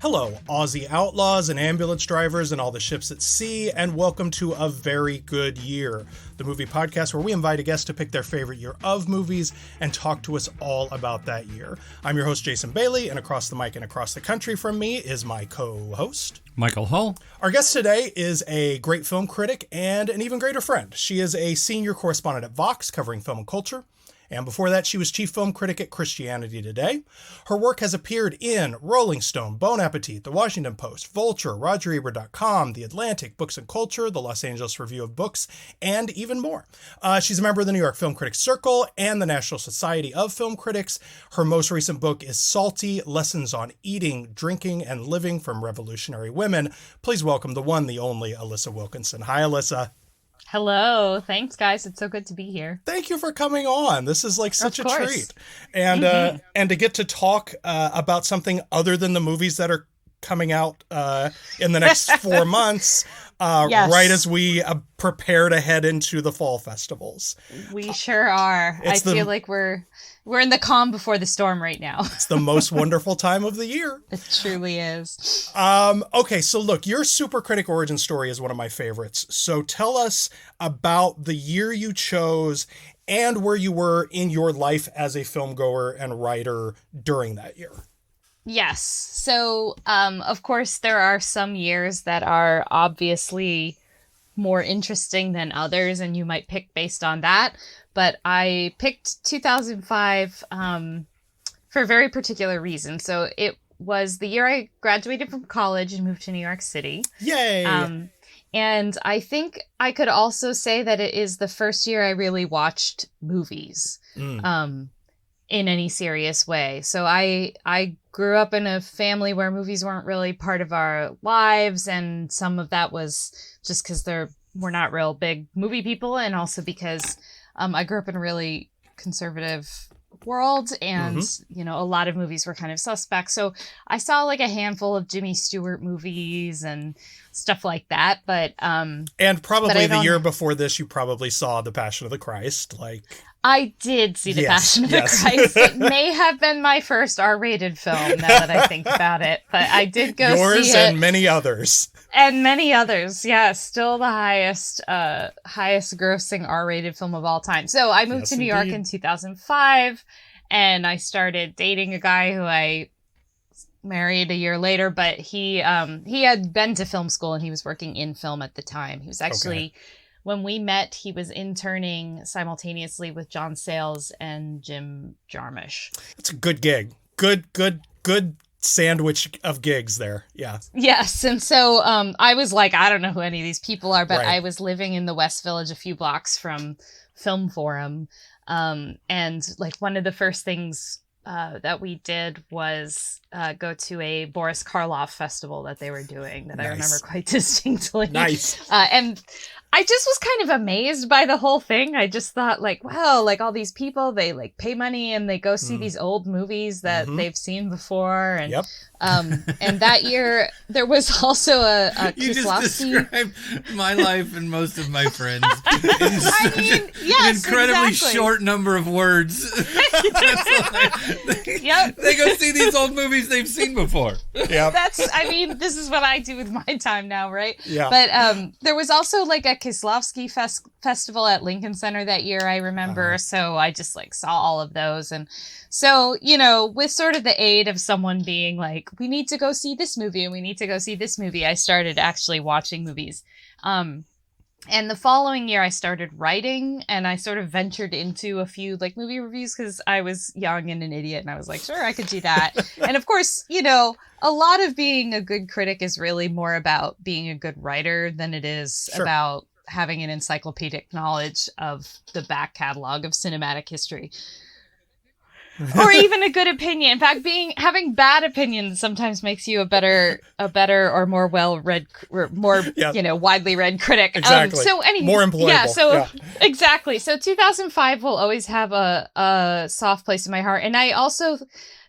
Hello, Aussie outlaws and ambulance drivers and all the ships at sea, and welcome to A Very Good Year, the movie podcast where we invite a guest to pick their favorite year of movies and talk to us all about that year. I'm your host, Jason Bailey, and across the mic and across the country from me is my co-host, Michael Hull. Our guest today is a great film critic and an even greater friend. She is a senior correspondent at Vox covering film and culture. And before that, she was chief film critic at Christianity Today. Her work has appeared in Rolling Stone, Bon Appetit, The Washington Post, Vulture, RogerEbert.com, The Atlantic, Books and Culture, The Los Angeles Review of Books, and even more. She's a member of the New York Film Critics Circle and the National Society of Film Critics. Her most recent book is Salty: Lessons on Eating, Drinking, and Living from Revolutionary Women. Please welcome the one, the only Alissa Wilkinson. Hi, Alissa. Hello. Thanks, guys. It's so good to be here. Thank you for coming on. This is like such a treat. And and to get to talk about something other than the movies that are coming out in the next 4 months, Yes. right as we prepare to head into the fall festivals. We sure are. I feel like we're in the calm before the storm right now. It's the most wonderful time of the year. It truly is. Okay, so look, your Super Critic origin story is one of my favorites. So tell us about the year you chose and where you were in your life as a filmgoer and writer during that year. Yes. So, of course, there are some years that are obviously more interesting than others, and you might pick based on that. But I picked 2005 for a very particular reason. So it was the year I graduated from college and moved to New York City. Yay! And I think I could also say that it is the first year I really watched movies in any serious way. So I grew up in a family where movies weren't really part of our lives, and some of that was just because we're not real big movie people, and also because I grew up in a really conservative world, and you know, a lot of movies were kind of suspect. So I saw like a handful of Jimmy Stewart movies and stuff like that. But and probably the year before this, you probably saw The Passion of the Christ. I did see The Passion of the Christ. It may have been my first R-rated film, now that I think about it. But I did go see it. Yours and many others. And many others, yeah. Still the highest grossing R-rated film of all time. So I moved to New York in 2005, and I started dating a guy who I married a year later. But he had been to film school, and he was working in film at the time. He was actually... When we met, he was interning simultaneously with John Sayles and Jim Jarmusch. It's a good gig. Good sandwich of gigs there. Yeah. Yes. And so I was like, I don't know who any of these people are, but I was living in the West Village a few blocks from Film Forum. And like one of the first things that we did was go to a Boris Karloff festival that they were doing that I remember quite distinctly. Nice. And I just was kind of amazed by the whole thing. I just thought like, wow, like all these people, they like pay money and they go see these old movies that they've seen before. And and that year there was also a You Kieslowski. just described my life and most of my friends in I mean, yes, an incredibly exactly. short number of words. They go see these old movies they've seen before. Yeah. This is what I do with my time now, right? Yeah. But there was also like a Kieslowski festival at Lincoln Center that year, I remember. So I just like saw all of those. And so, you know, with sort of the aid of someone being like, we need to go see this movie and we need to go see this movie, I started actually watching movies. And the following year I started writing, and I sort of ventured into a few like movie reviews because I was young and an idiot, and I was like, sure, I could do that. And of course, you know, a lot of being a good critic is really more about being a good writer than it is about having an encyclopedic knowledge of the back catalog of cinematic history. Or even a good opinion. In fact, having bad opinions sometimes makes you a better or more well-read, or more widely read critic. Exactly. So anyway, more employable. Exactly. So 2005 will always have a soft place in my heart, and I also,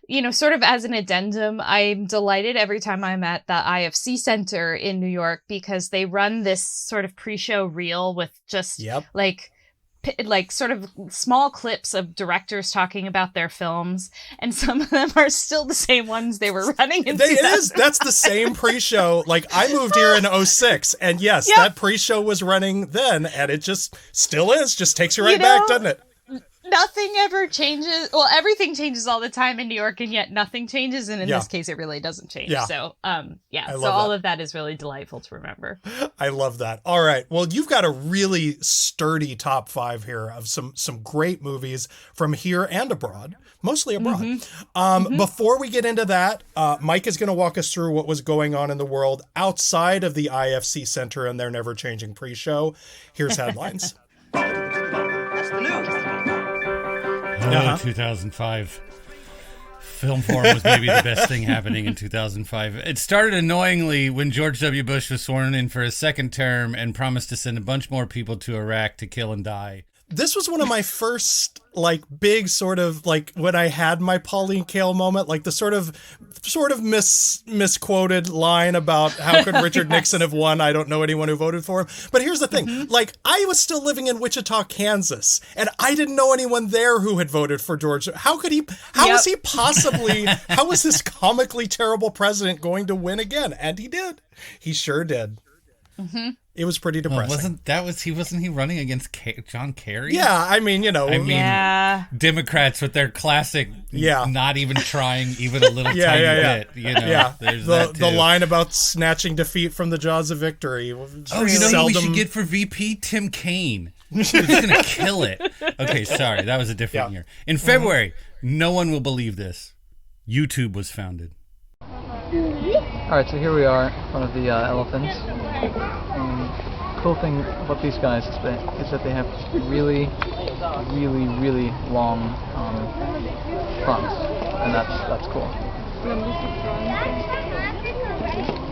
you know, sort of as an addendum, I'm delighted every time I'm at the IFC Center in New York because they run this sort of pre-show reel with just like like sort of small clips of directors talking about their films, and some of them are still the same ones they were running in. That's the same pre-show. Like, I moved here in 2006, and yes, that pre-show was running then, and it just still is. Just takes you right back, doesn't it? Nothing ever changes. Well, everything changes all the time in New York, and yet nothing changes. And in this case, it really doesn't change. Yeah. So, so all of that is really delightful to remember. I love that. All right. Well, you've got a really sturdy top 5 here of some great movies from here and abroad, mostly abroad. Before we get into that, Mike is going to walk us through what was going on in the world outside of the IFC Center and their never-changing pre-show. Here's headlines. That's the news. 2005. Film forum was maybe the best thing happening in 2005. It started annoyingly when George W. Bush was sworn in for a second term and promised to send a bunch more people to Iraq to kill and die. This was one of my first, like, big sort of, like, when I had my Pauline Kael moment, like the sort of misquoted line about how could Richard Nixon have won? I don't know anyone who voted for him. But here's the thing, like, I was still living in Wichita, Kansas, and I didn't know anyone there who had voted for George. How was he possibly, how was this comically terrible president going to win again? And he did. He sure did. It was pretty depressing. Wasn't he running against John Kerry? Yeah, I mean, Democrats with their classic, not even trying even a little tiny bit. There's the line about snatching defeat from the jaws of victory. Who we should get for VP? Tim Kaine. He's gonna kill it. Okay, sorry, that was a different year. In February, no one will believe this. YouTube was founded. All right, so here we are in front of the elephants. Cool thing about these guys is that they have really, really, really long fronts, and that's cool.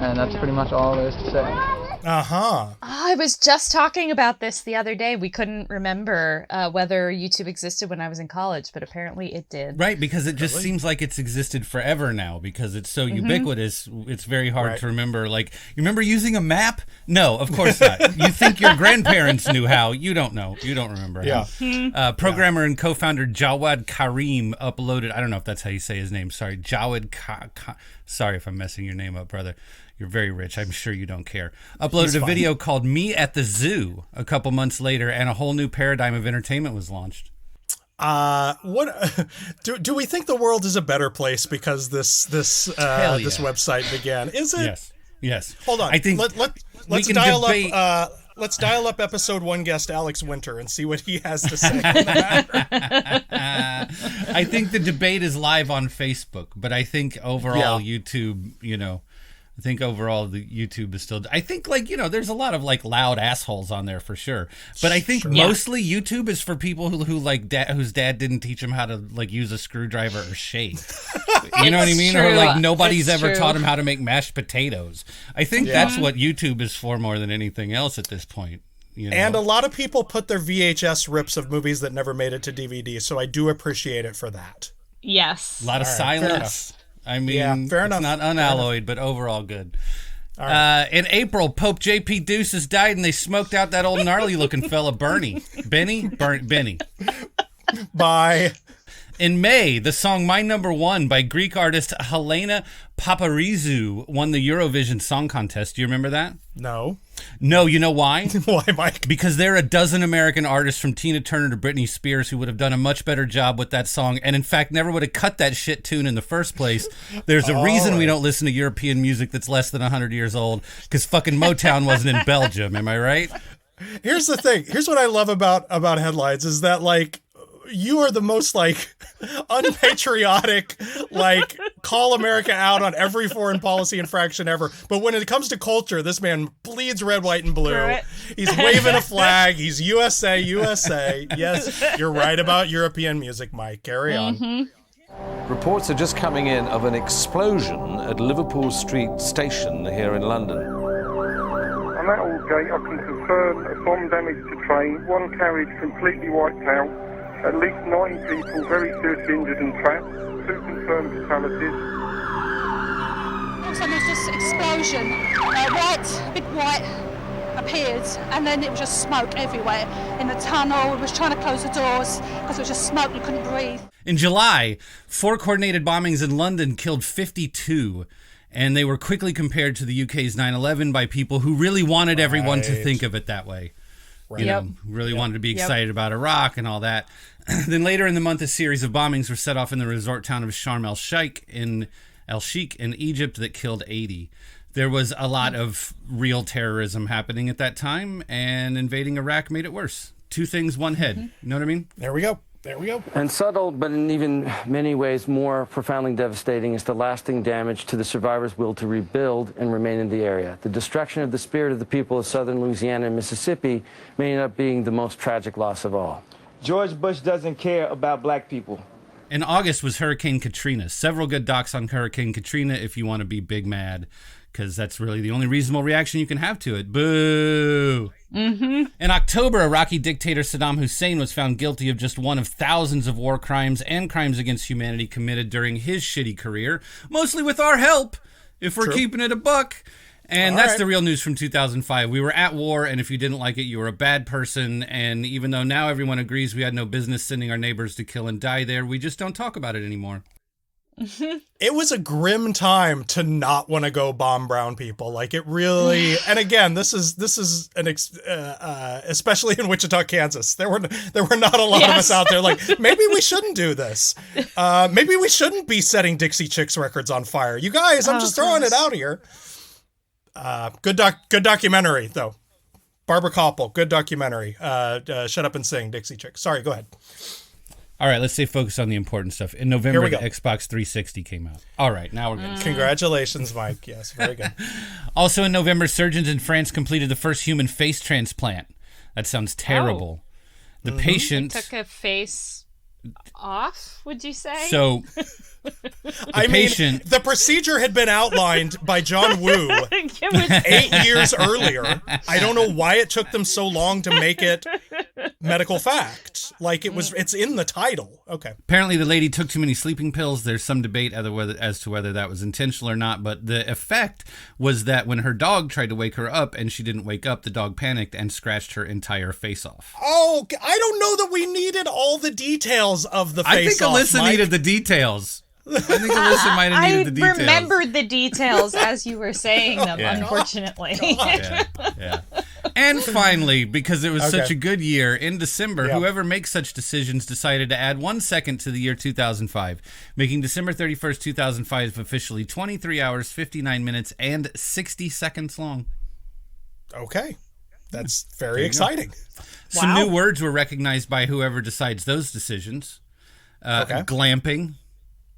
And that's pretty much all there is to say. I was just talking about this the other day. We couldn't remember whether YouTube existed when I was in college, but apparently it did. Right, because it just seems like it's existed forever now because it's so ubiquitous. It's very hard to remember. Like, you remember using a map? No, of course not. You think your grandparents knew how. You don't know. You don't remember how. Programmer and co-founder Jawad Karim uploaded, I don't know if that's how you say his name. Sorry, Jawad sorry if I'm messing your name up, brother. You're very rich. I'm sure you don't care. Uploaded a video called Me at the Zoo a couple months later, and a whole new paradigm of entertainment was launched. What do we think the world is a better place because this website began? Is it? Yes. Hold on. I think let's dial up. Let's dial up episode 1 guest Alex Winter and see what he has to say on that. I think the debate is live on Facebook, but I think overall YouTube, I think overall the YouTube is still, I think there's a lot of loud assholes on there for sure. But I think mostly YouTube is for people who whose dad didn't teach them how to use a screwdriver or shave. You know what I mean? True. Or nobody's ever taught them how to make mashed potatoes. I think that's what YouTube is for more than anything else at this point. And a lot of people put their VHS rips of movies that never made it to DVD. So I do appreciate it for that. Yes. A lot of silence. I mean, fair enough. It's not unalloyed, but overall good. In April, Pope J.P. Deuces died, and they smoked out that old gnarly-looking fella, Benny. Bye. In May, the song My Number One by Greek artist Helena Paparizou won the Eurovision Song Contest. Do you remember that? No. No, you know why? Why, Mike? Because there are a dozen American artists from Tina Turner to Britney Spears who would have done a much better job with that song and, in fact, never would have cut that shit tune in the first place. There's a reason we don't listen to European music that's less than 100 years old because fucking Motown wasn't in Belgium. Am I right? Here's the thing. Here's what I love about headlines is that, you are the most unpatriotic, call America out on every foreign policy infraction ever. But when it comes to culture, this man bleeds red, white, and blue. He's waving a flag. He's USA, USA. Yes, you're right about European music, Mike. Carry on. Reports are just coming in of an explosion at Liverpool Street Station here in London. On that Aldgate, I can confirm a bomb damage to train, one carriage completely wiped out. At least 9 people very seriously injured and trapped. 2 confirmed fatalities. Looks like there's just explosion. White, big white, a disappeared, and then it was just smoke everywhere. In the tunnel, we was trying to close the doors because it was just smoke, you couldn't breathe. In July, 4 coordinated bombings in London killed 52, and they were quickly compared to the UK's 9/11 by people who really wanted everyone to think of it that way. Right. You know, really wanted to be excited about Iraq and all that. Then later in the month, a series of bombings were set off in the resort town of Sharm el-Sheikh in Egypt that killed 80. There was a lot of real terrorism happening at that time, and invading Iraq made it worse. Two things, one head. You know what I mean? There we go. There we go. And subtle, but in even many ways more profoundly devastating, is the lasting damage to the survivors' will to rebuild and remain in the area. The destruction of the spirit of the people of southern Louisiana and Mississippi may end up being the most tragic loss of all. George Bush doesn't care about black people. In August was Hurricane Katrina. Several good docs on Hurricane Katrina if you want to be big mad, because that's really the only reasonable reaction you can have to it. Boo! In October, Iraqi dictator Saddam Hussein was found guilty of just one of thousands of war crimes and crimes against humanity committed during his shitty career, mostly with our help, if we're keeping it a buck. And that's the real news from 2005. We were at war, and if you didn't like it, you were a bad person. And even though now everyone agrees we had no business sending our neighbors to kill and die there, we just don't talk about it anymore. It was a grim time to not want to go bomb brown people. Like, it really, and again, this is especially in Wichita, Kansas. There were not a lot of us out there like, maybe we shouldn't do this. Maybe we shouldn't be setting Dixie Chicks records on fire. You guys, I'm just throwing it out here. Good documentary though. Barbara Koppel, good documentary. Shut Up and Sing, Dixie Chicks. Sorry, go ahead. All right, let's stay focused on the important stuff. In November, the Xbox 360 came out. All right, now we're good. Congratulations, Mike. Yes, very good. Also in November, surgeons in France completed the first human face transplant. That sounds terrible. The patient took a face off, would you say? So the procedure had been outlined by John Woo 8 years earlier. I don't know why it took them so long to make it medical fact. Like, it's in the title. Okay. Apparently the lady took too many sleeping pills. There's some debate as to whether that was intentional or not, but the effect was that when her dog tried to wake her up and she didn't wake up, the dog panicked and scratched her entire face off. Oh, I don't know that we needed all the details of the face off. I think Alyssa needed the details. I think Alyssa might have needed the details. I remembered the details as you were saying them, unfortunately. Yeah. And finally, because it was such a good year, in December, whoever makes such decisions decided to add 1 second to the year 2005, making December 31st, 2005 officially 23 hours, 59 minutes, and 60 seconds long. Okay. That's very exciting. Some new words were recognized by whoever decides those decisions. Glamping.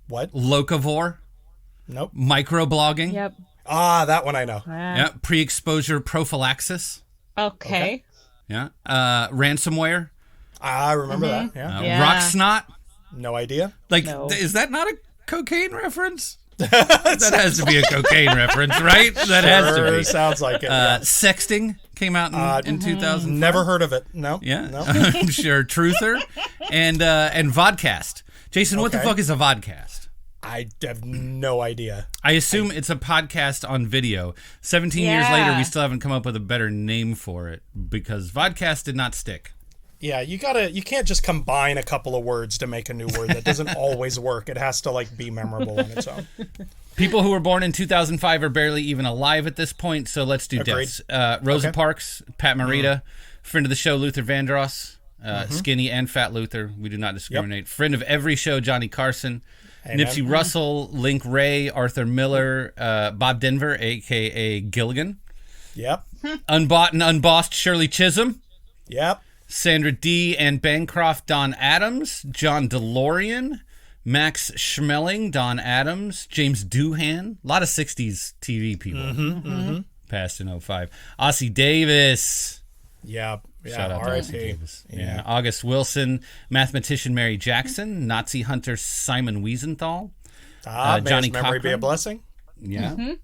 What? Locavore. Nope. Microblogging. Yep. Ah, that one I know. Yeah. Pre-exposure prophylaxis. Okay. Yeah. Ransomware. I remember that. Yeah. Rock snot. No idea. Like, is that not a cocaine reference? That has to be a cocaine reference, right? That has to be. Sounds like it. Sexting came out in 2000. Never heard of it. No. Yeah. No. I'm sure. Truther and vodcast. Jason, what the fuck is a vodcast? I have no idea. I assume it's a podcast on video. 17 years later, we still haven't come up with a better name for it because vodcast did not stick. Yeah, you can't just combine a couple of words to make a new word. That doesn't always work. It has to be memorable on its own. People who were born in 2005 are barely even alive at this point, so let's do deaths. Rosa Parks, Pat Morita, friend of the show Luther Vandross, skinny and fat Luther. We do not discriminate. Friend of every show Johnny Carson. Amen. Nipsey Russell, Link Ray, Arthur Miller, Bob Denver, a.k.a. Gilligan. Yep. Unbought and Unbossed Shirley Chisholm. Yep. Sandra Dee and Bancroft, Don Adams. John DeLorean. Max Schmeling, Don Adams. James Doohan. A lot of 60s TV people. Passed in 05. Ossie Davis. Yeah. Shout out to Ossie Davis. Yeah. August Wilson, mathematician Mary Jackson, Nazi hunter Simon Wiesenthal, Johnny Johnny Cochran. Memory be a blessing. Yeah.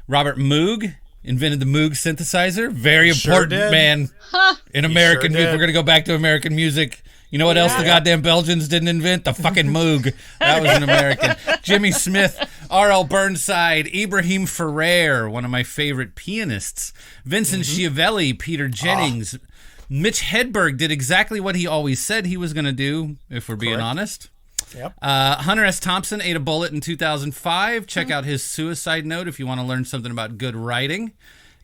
Robert Moog, Invented the Moog synthesizer. Very important, man. In American music. We're going to go back to American music. You know what else the goddamn Belgians didn't invent? The fucking Moog. That was an American. Jimmy Smith, R.L. Burnside, Ibrahim Ferrer, one of my favorite pianists. Vincent Schiavelli, Peter Jennings. Mitch Hedberg did exactly what he always said he was going to do, if we're being honest. Yep. Hunter S. Thompson ate a bullet in 2005. Check out his suicide note if you want to learn something about good writing.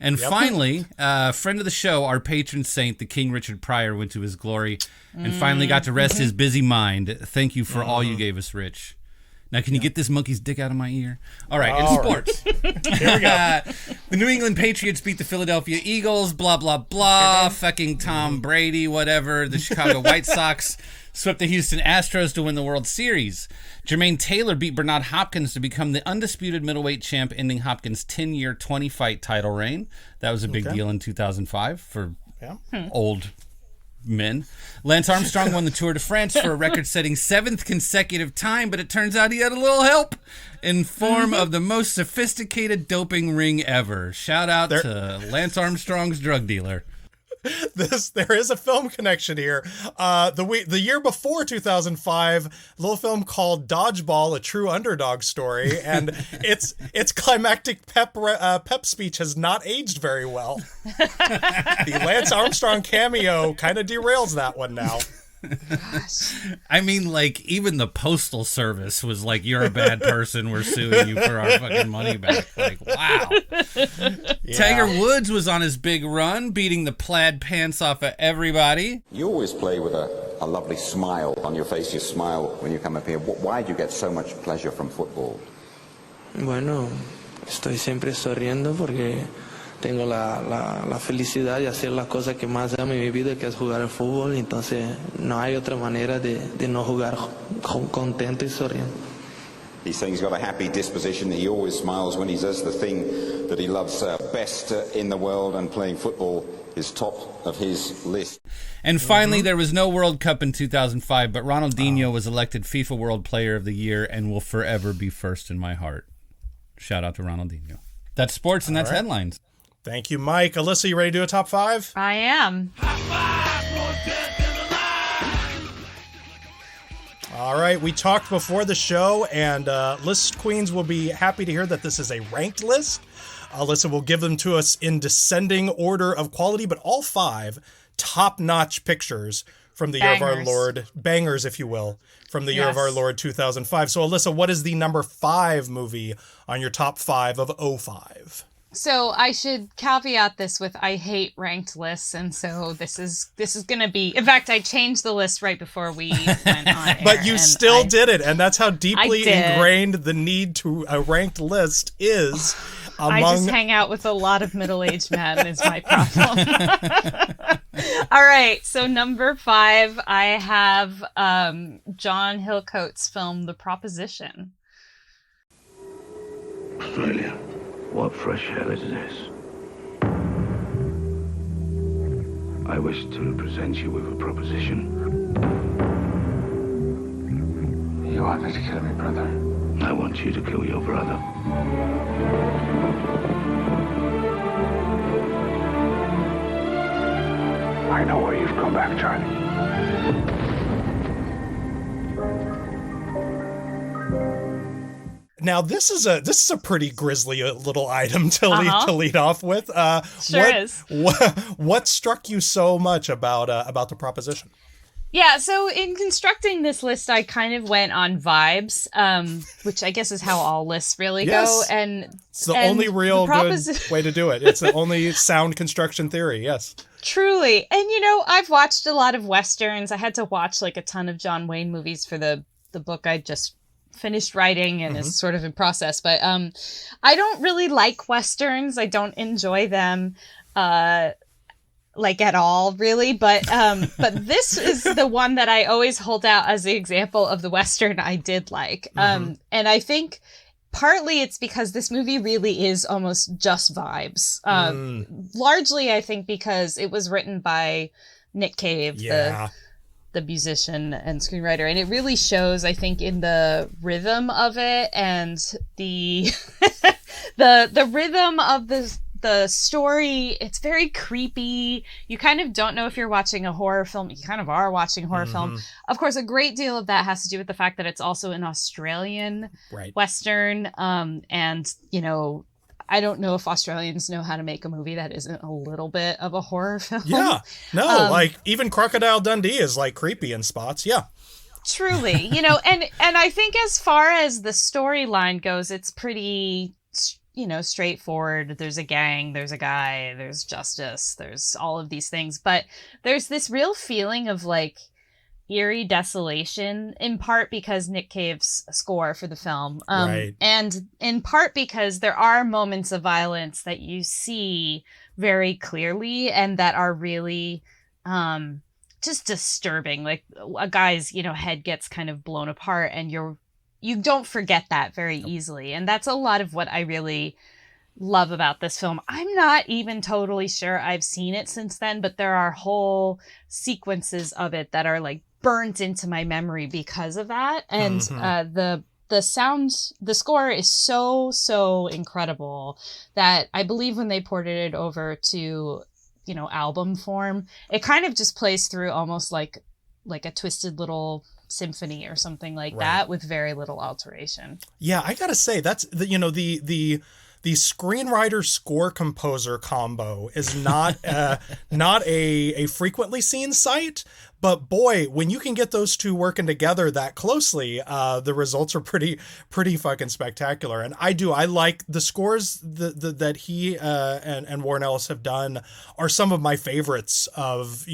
And finally, friend of the show, our patron saint, the King Richard Pryor, went to his glory and finally got to rest his busy mind. Thank you for all you gave us, Rich. Now, can you get this monkey's dick out of my ear? All right, in sports. Here we go. The New England Patriots beat the Philadelphia Eagles, blah, blah, blah. Fucking Tom Brady, whatever. The Chicago White Sox swept the Houston Astros to win the World Series. Jermaine Taylor beat Bernard Hopkins to become the undisputed middleweight champ, ending Hopkins' 10-year, 20-fight title reign. That was a big deal in 2005 for old men. Lance Armstrong won the Tour de France for a record-setting 7th consecutive time, but it turns out he had a little help in form of the most sophisticated doping ring ever. Shout out to Lance Armstrong's drug dealer. There is a film connection here. The year before 2005, a little film called Dodgeball: A True Underdog Story, and its climactic pep speech has not aged very well. The Lance Armstrong cameo kind of derails that one now. I mean, like, even the Postal Service was like, "You're a bad person. We're suing you for our fucking money back." Like, wow. Tiger Woods was on his big run, beating the plaid pants off of everybody. You always play with a lovely smile on your face. You smile when you come up here. Why do you get so much pleasure from football? Bueno, estoy siempre sonriendo porque tengo la felicidad de hacer las cosas que más amo en mi vida, que es jugar al fútbol. Entonces no hay otra manera de no jugar contento y sonriendo. He's saying he's got a happy disposition. He always smiles when he does the thing that he loves best in the world, and playing football is top of his list. And finally, there was no World Cup in 2005, but Ronaldinho was elected FIFA World Player of the Year and will forever be first in my heart. Shout out to Ronaldinho. That's sports, and that's headlines. Thank you, Mike. Alyssa, you ready to do a top 5? I am. All right, we talked before the show, and List Queens will be happy to hear that this is a ranked list. Alyssa will give them to us in descending order of quality, but all 5 top-notch pictures from the year of our Lord, bangers, if you will, from the year of our Lord 2005. So, Alyssa, what is the number 5 movie on your top 5 of 05? So I should caveat this with I hate ranked lists, and so this is going to be. In fact, I changed the list right before we went on air. But you still did it, and that's how deeply ingrained the need to a ranked list is. I just hang out with a lot of middle-aged men is my problem. All right, so number 5, I have John Hillcoat's film The Proposition. Australia. What fresh hell is this? I wish to present you with a proposition. You want me to kill me brother? I want you to kill your brother. I know where you've come back, Charlie. Now this is a pretty grisly little item to lead off with. Is. What struck you so much about The Proposition? Yeah, so in constructing this list, I kind of went on vibes, which I guess is how all lists really go. And it's the only real good way to do it. It's the only sound construction theory. Yes. Truly. And I've watched a lot of Westerns. I had to watch like a ton of John Wayne movies for the book I just finished writing and is sort of in process, but I don't really like Westerns. I don't enjoy them like at all, really, but this is the one that I always hold out as the example of the Western I did like. And I think partly it's because this movie really is almost just vibes. Largely, I think, because it was written by Nick Cave, the musician and screenwriter, and it really shows, I think, in the rhythm of it and the the rhythm of the story, it's very creepy. You kind of don't know if you're watching a horror film. You kind of are watching a horror film. Of course, a great deal of that has to do with the fact that it's also an Australian Western. And, you know, I don't know if Australians know how to make a movie that isn't a little bit of a horror film. Yeah. No, like even Crocodile Dundee is like creepy in spots. Yeah. Truly, you know, and I think as far as the storyline goes, it's pretty, you know, straightforward. There's a gang, there's a guy, there's justice, there's all of these things. But there's this real feeling of like eerie desolation, in part because Nick Cave's score for the film. And in part because there are moments of violence that you see very clearly and that are really just disturbing. Like a guy's, you know, head gets kind of blown apart and you don't forget that very easily. And that's a lot of what I really love about this film. I'm not even totally sure I've seen it since then, but there are whole sequences of it that are like burnt into my memory because of that. And the score is so incredible that I believe when they ported it over to, you know, album form, it kind of just plays through almost like a twisted little symphony or something like that with very little alteration. Yeah, I gotta say that's the, you know, the screenwriter score composer combo is not not a frequently seen sight, but boy, when you can get those two working together that closely, the results are pretty fucking spectacular. And I like the scores that he and Warren Ellis have done are some of my favorites of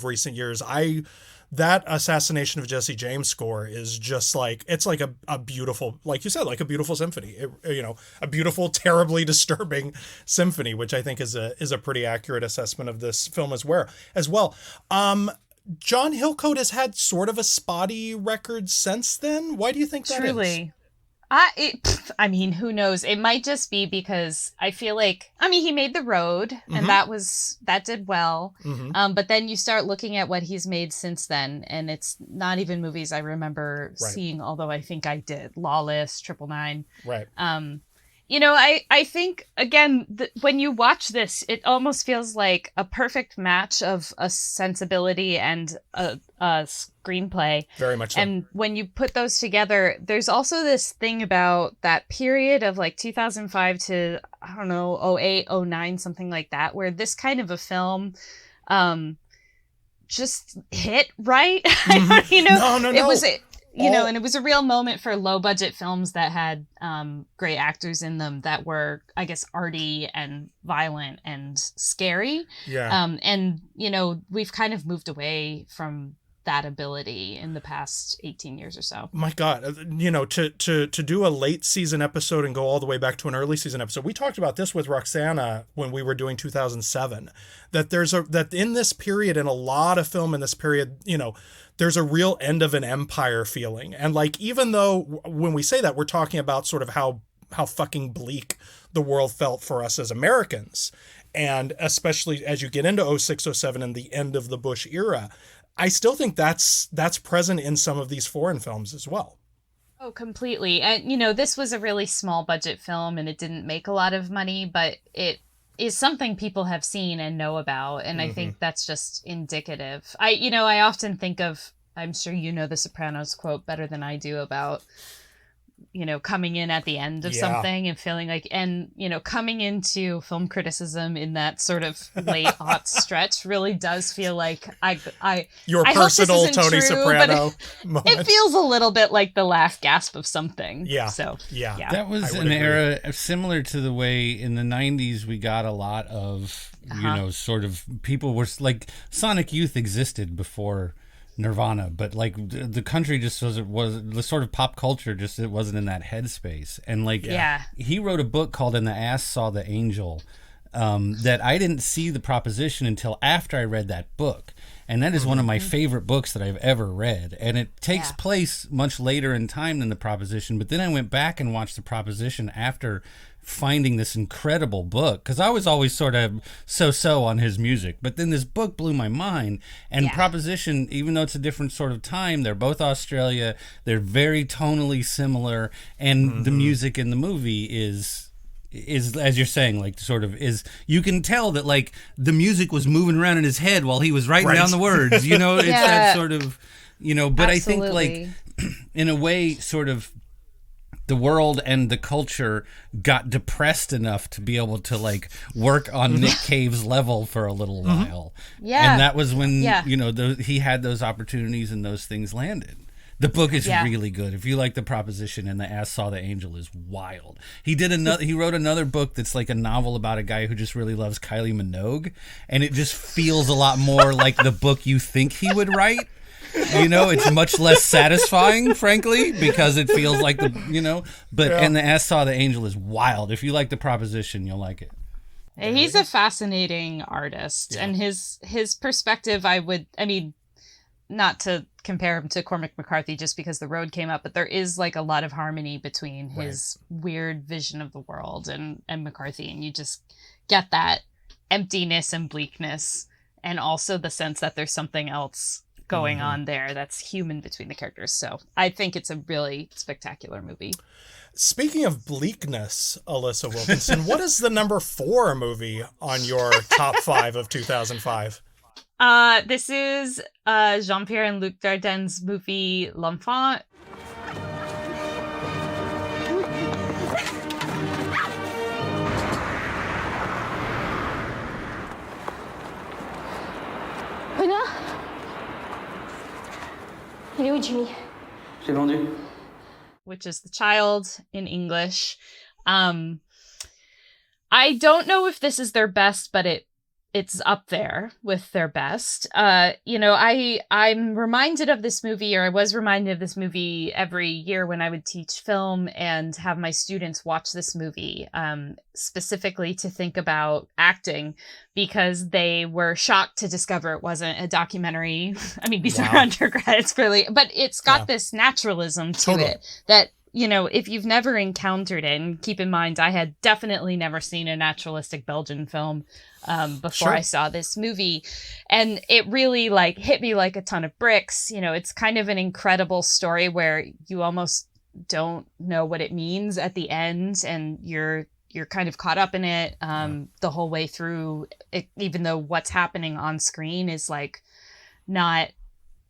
recent years. That Assassination of Jesse James score is just like, it's like a beautiful, like you said, like a beautiful symphony, a beautiful, terribly disturbing symphony, which I think is a pretty accurate assessment of this film as well. John Hillcoat has had sort of a spotty record since then. Why do you think that is? I mean, who knows? It might just be because I feel like, he made The Road and that did well. But then you start looking at what he's made since then, and it's not even movies I remember seeing, although I think I did. Lawless, 999. Right. I think, again, when you watch this, it almost feels like a perfect match of a sensibility and a screenplay. Very much so. And when you put those together, there's also this thing about that period of like 2005 to, 08, 09, something like that, where this kind of a film just hit right. No. It was... and it was a real moment for low budget films that had great actors in them that were, I guess, arty and violent and scary. Yeah. And we've kind of moved away from that ability in the past 18 years or so. My God, to do a late season episode and go all the way back to an early season episode. We talked about this with Roxana when we were doing 2007, that in this period, and a lot of film in this period, there's a real end of an empire feeling. And like, even though when we say that, we're talking about sort of how fucking bleak the world felt for us as Americans. And especially as you get into 06, 07 and the end of the Bush era, I still think that's present in some of these foreign films as well. Oh, completely. And, this was a really small budget film and it didn't make a lot of money, but it is something people have seen and know about. And I think that's just indicative. I often think of, I'm sure the Sopranos quote better than I do about, coming in at the end of something and feeling like, and, coming into film criticism in that sort of late hot stretch really does feel like your personal Tony Soprano moment. It feels a little bit like the last gasp of something. Yeah. So, yeah. That was an era similar to the way in the 90s we got a lot of, sort of people were like, Sonic Youth existed before Nirvana, but like the country just was the sort of pop culture, just it wasn't in that headspace. And like he wrote a book called "And the Ass Saw the Angel," that I didn't see the proposition until after I read that book, and that is one of my favorite books that I've ever read. And it takes place much later in time than the proposition, but then I went back and watched the proposition after finding this incredible book, because I was always sort of so on his music, but then this book blew my mind. And Proposition, even though it's a different sort of time, they're both Australia, they're very tonally similar, and the music in the movie is is, as you're saying, like sort of is, you can tell that like the music was moving around in his head while he was writing down the words, you know, it's that sort of, you know, but absolutely. I think like in a way sort of the world and the culture got depressed enough to be able to like work on Nick Cave's level for a little while. Yeah. And that was when, you know, he had those opportunities and those things landed. The book is really good. If you like The Proposition, and The Ass Saw the Angel is wild. He wrote another book that's like a novel about a guy who just really loves Kylie Minogue, and it just feels a lot more like the book you think he would write. You know, it's much less satisfying, frankly, because it feels like and The Ass Saw the Angel is wild. If you like The Proposition, you'll like it. He's a fascinating artist, and his perspective, not to compare him to Cormac McCarthy just because The Road came up, but there is like a lot of harmony between his weird vision of the world and McCarthy, and you just get that emptiness and bleakness, and also the sense that there's something else going on there that's human between the characters. So I think it's a really spectacular movie. Speaking of bleakness, Alissa Wilkinson, what is the number 4 movie on your top 5 of 2005? This is Jean-Pierre and Luc Dardenne movie L'Enfant. Renard? Il est où, Jimmy? J'ai vendu. Which is The Child in English. I don't know if this is their best, but it's up there with their best. You know, I'm reminded of this movie, or I was reminded of this movie every year when I would teach film and have my students watch this movie, specifically to think about acting, because they were shocked to discover it wasn't a documentary. I mean, these are undergrads, really, but it's got this naturalism to it that, you know, if you've never encountered it, and keep in mind, I had definitely never seen a naturalistic Belgian film before I saw this movie. And it really like hit me like a ton of bricks. You know, it's kind of an incredible story where you almost don't know what it means at the end, and you're kind of caught up in it the whole way through it, even though what's happening on screen is like not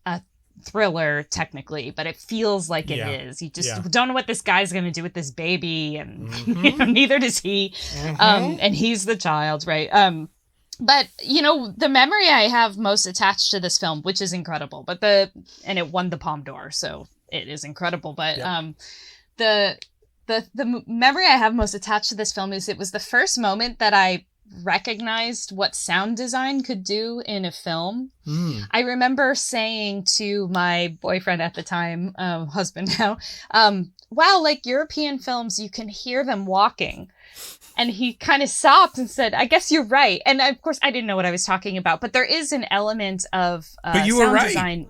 a thriller technically, but it feels like it is. You just don't know what this guy's going to do with this baby, and you know, neither does he. And he's the child, right? But you know, the memory I have most attached to this film, which is incredible, and it won the Palme d'Or, so it is incredible. But the memory I have most attached to this film is it was the first moment that I recognized what sound design could do in a film. I remember saying to my boyfriend at the time, husband now, wow, like European films, you can hear them walking. And he kind of stopped and said, I guess you're right. And of course, I didn't know what I was talking about, but there is an element of but you sound were right. design.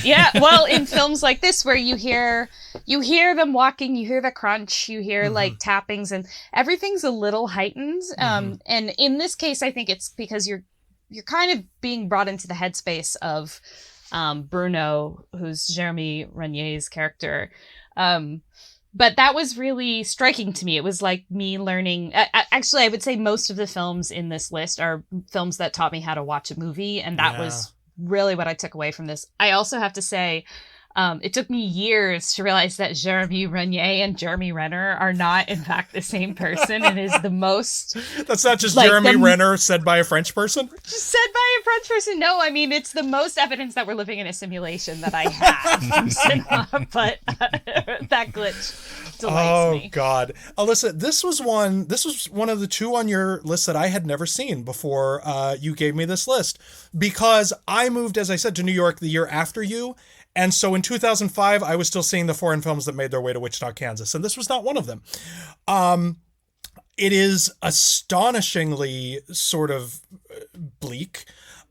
Yeah, well, in films like this, where you hear them walking, you hear the crunch, you hear like tappings, and everything's a little heightened. And in this case, I think it's because you're kind of being brought into the headspace of Bruno, who's Jeremy Renier's character. But that was really striking to me. It was like me learning. Actually, I would say most of the films in this list are films that taught me how to watch a movie. And that was really what I took away from this. I also have to say, it took me years to realize that Jeremy Renier and Jeremy Renner are not, in fact, the same person. And is the most... That's not just like Jeremy Renner said by a French person? Said by a French person. No, I mean, it's the most evidence that we're living in a simulation that I have from cinema. But that glitch delights me. Oh, God. Alyssa, this was one of the 2 on your list that I had never seen before you gave me this list. Because I moved, as I said, to New York the year after you. And so in 2005, I was still seeing the foreign films that made their way to Wichita, Kansas. And this was not one of them. It is astonishingly sort of bleak,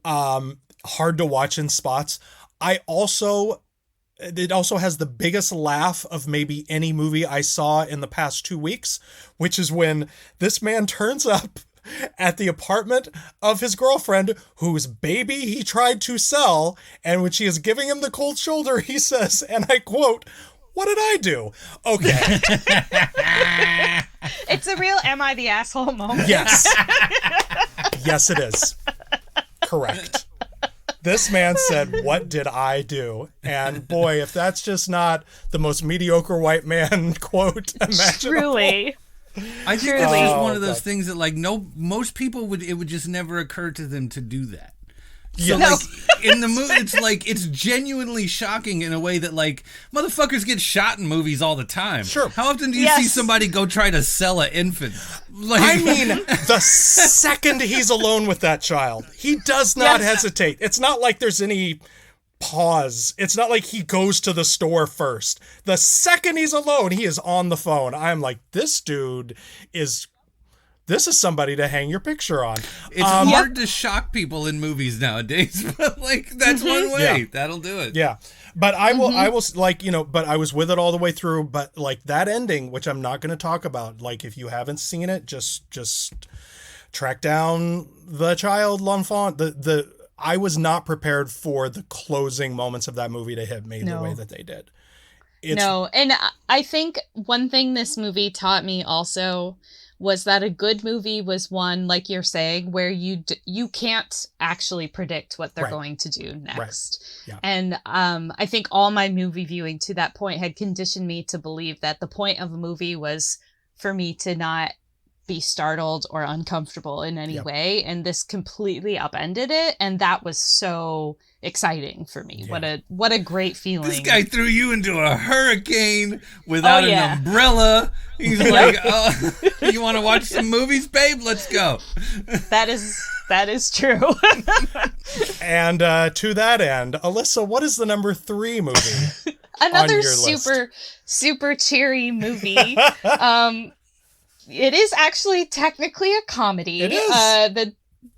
hard to watch in spots. It also has the biggest laugh of maybe any movie I saw in the past 2 weeks, which is when this man turns up at the apartment of his girlfriend, whose baby he tried to sell, and when she is giving him the cold shoulder, he says, and I quote, What did I do? Okay. It's a real am I the asshole moment. Yes. Yes, it is. Correct. This man said, what did I do? And boy, if that's just not the most mediocre white man quote imaginable. Truly. I think it's just one of those things that like most people it would just never occur to them to do that. So like in the movie, it's genuinely shocking in a way that like motherfuckers get shot in movies all the time. Sure. How often do you see somebody go try to sell an infant? Like, I mean, the second he's alone with that child, he does not hesitate. It's not like there's any pause. It's not like he goes to the store first. The second he's alone, he is on the phone. I'm like, this is somebody to hang your picture on. It's hard to shock people in movies nowadays, but like that's one way. Yeah. That'll do it. Yeah. But I will like, but I was with it all the way through, but like that ending, which I'm not going to talk about, like if you haven't seen it, just track down the child, l'enfant. I was not prepared for the closing moments of that movie to hit me the way that they did. And I think one thing this movie taught me also was that a good movie was one, like you're saying, where you can't actually predict what they're going to do next. Right. Yeah. And I think all my movie viewing to that point had conditioned me to believe that the point of a movie was for me to not be startled or uncomfortable in any way. And this completely upended it. And that was so exciting for me. Yeah. What a great feeling. This guy threw you into a hurricane without an umbrella. He's like, oh, you want to watch some movies, babe? Let's go. That is true. And to that end, Alissa, what is the number 3 movie? Another super cheery movie. It is actually technically a comedy. It is.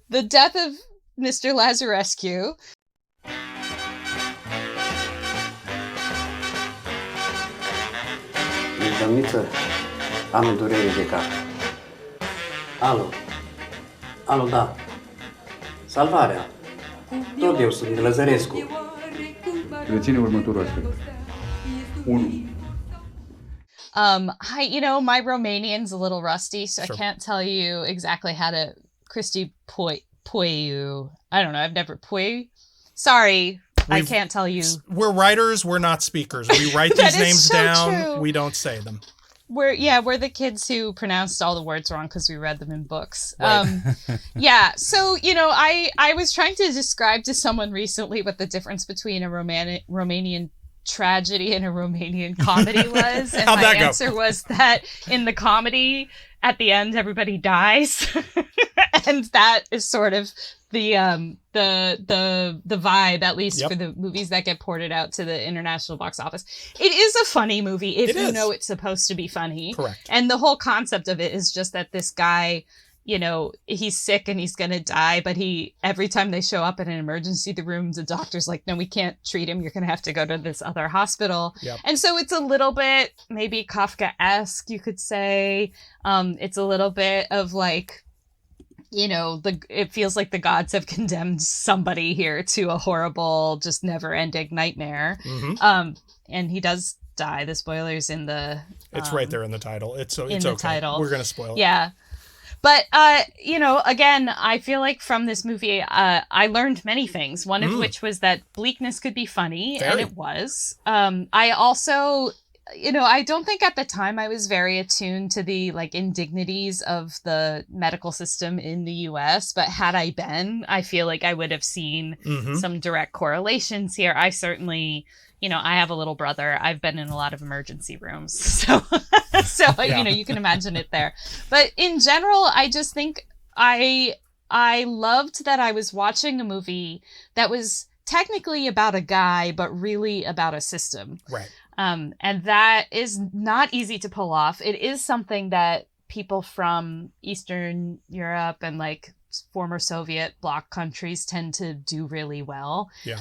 The Death of Mr. Lazarescu. Dămiță, am durere de cap. Alo, da. Salvarea. Tot eu sunt de Lăzărescu. Reține următorul aspect. 1. My Romanian's a little rusty, so I can't tell you exactly how to Christy Poiu. I don't know. I've never Sorry, I can't tell you. We're writers. We're not speakers. We write these names down. True. We don't say them. We're the kids who pronounced all the words wrong because we read them in books. Right. So, I was trying to describe to someone recently what the difference between a Romanian tragedy and a Romanian comedy was. And my answer was that in the comedy, at the end, everybody dies. And that is sort of the vibe, at least for the movies that get ported out to the international box office. It is a funny movie if you know it's supposed to be funny. Correct. And the whole concept of it is just that this guy, he's sick and he's going to die, but every time they show up in an emergency room, the doctor's like, no, we can't treat him. You're going to have to go to this other hospital. Yep. And so it's a little bit maybe Kafka-esque, you could say. It's a little bit of like, it feels like the gods have condemned somebody here to a horrible, just never-ending nightmare. Mm-hmm. And he does die. The spoiler's in the... It's right there in the title. It's okay. Title. We're going to spoil it. Yeah. But, again, I feel like from this movie, I learned many things. One of which was that bleakness could be funny, and it was. I also... I don't think at the time I was very attuned to the indignities of the medical system in the US, but had I been, I feel like I would have seen some direct correlations here. I certainly, I have a little brother. I've been in a lot of emergency rooms. So, you can imagine it there. But in general, I just think I loved that I was watching a movie that was technically about a guy, but really about a system. Right. And that is not easy to pull off. It is something that people from Eastern Europe and former Soviet bloc countries tend to do really well. Yeah.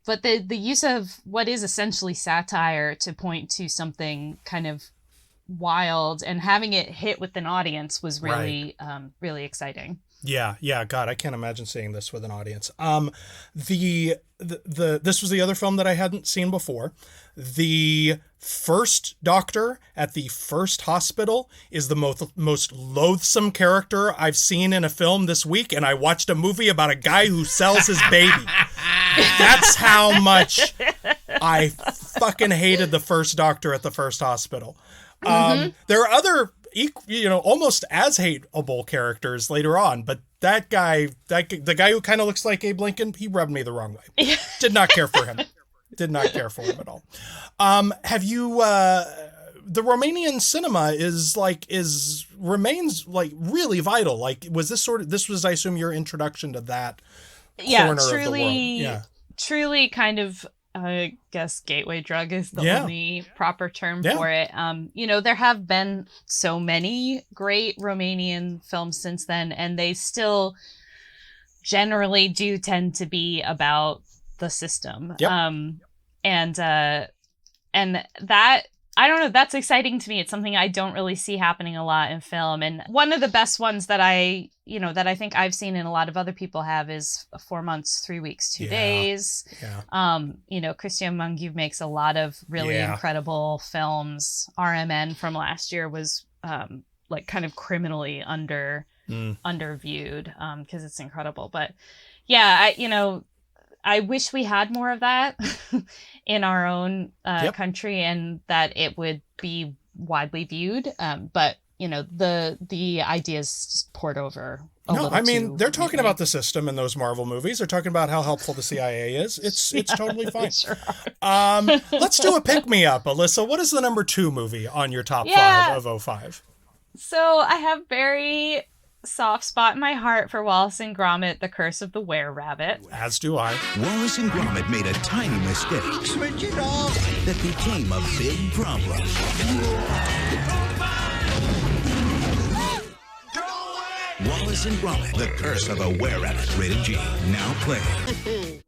But the use of what is essentially satire to point to something kind of wild and having it hit with an audience was really, really exciting. Yeah. God, I can't imagine seeing this with an audience. This was the other film that I hadn't seen before. The first doctor at the first hospital is the most loathsome character I've seen in a film this week, and I watched a movie about a guy who sells his baby. That's how much I fucking hated the first doctor at the first hospital. There are other, almost as hateable characters later on, but the guy who kind of looks like Abe Lincoln, he rubbed me the wrong way. Did not care for him. Did not care for him at all. Have you, the Romanian cinema remains like really vital. Like, this was, I assume, your introduction to that corner of the world. Yeah, truly kind of, I guess gateway drug is the only proper term for it. There have been so many great Romanian films since then, and they still generally do tend to be about the system. And that, I don't know, that's exciting to me. It's something I don't really see happening a lot in film. And one of the best ones that I think I've seen and a lot of other people have is 4 months, 3 weeks, 2 days. Cristian Mungiu makes a lot of really incredible films. RMN from last year was kind of criminally underviewed because it's incredible. But I wish we had more of that in our own country, and that it would be widely viewed. But the ideas poured over. They're talking about the system in those Marvel movies. They're talking about how helpful the CIA is. It's totally fine. Sure let's do a pick me up, Alissa. What is the number 2 movie on your top 5 of 05? So I have very soft spot in my heart for Wallace and Gromit: The Curse of the Were-Rabbit. As do I. Wallace and Gromit made a tiny mistake. Switch it off. That became a big problem. Wallace and Gromit: The Curse of a Were-Rabbit. Rated G. Now playing.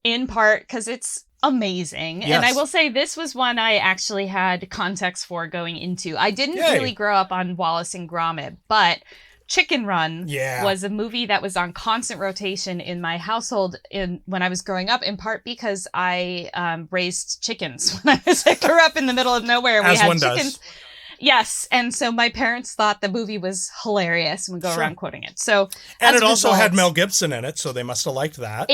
In part because it's amazing. Yes. And I will say this was one I actually had context for going into. I didn't really grow up on Wallace and Gromit, but Chicken Run was a movie that was on constant rotation in my household when I was growing up, in part because I raised chickens when I grew up in the middle of nowhere. We had chickens. Does. Yes. And so my parents thought the movie was hilarious and would go around quoting it. So, and it also had Mel Gibson in it, so they must have liked that.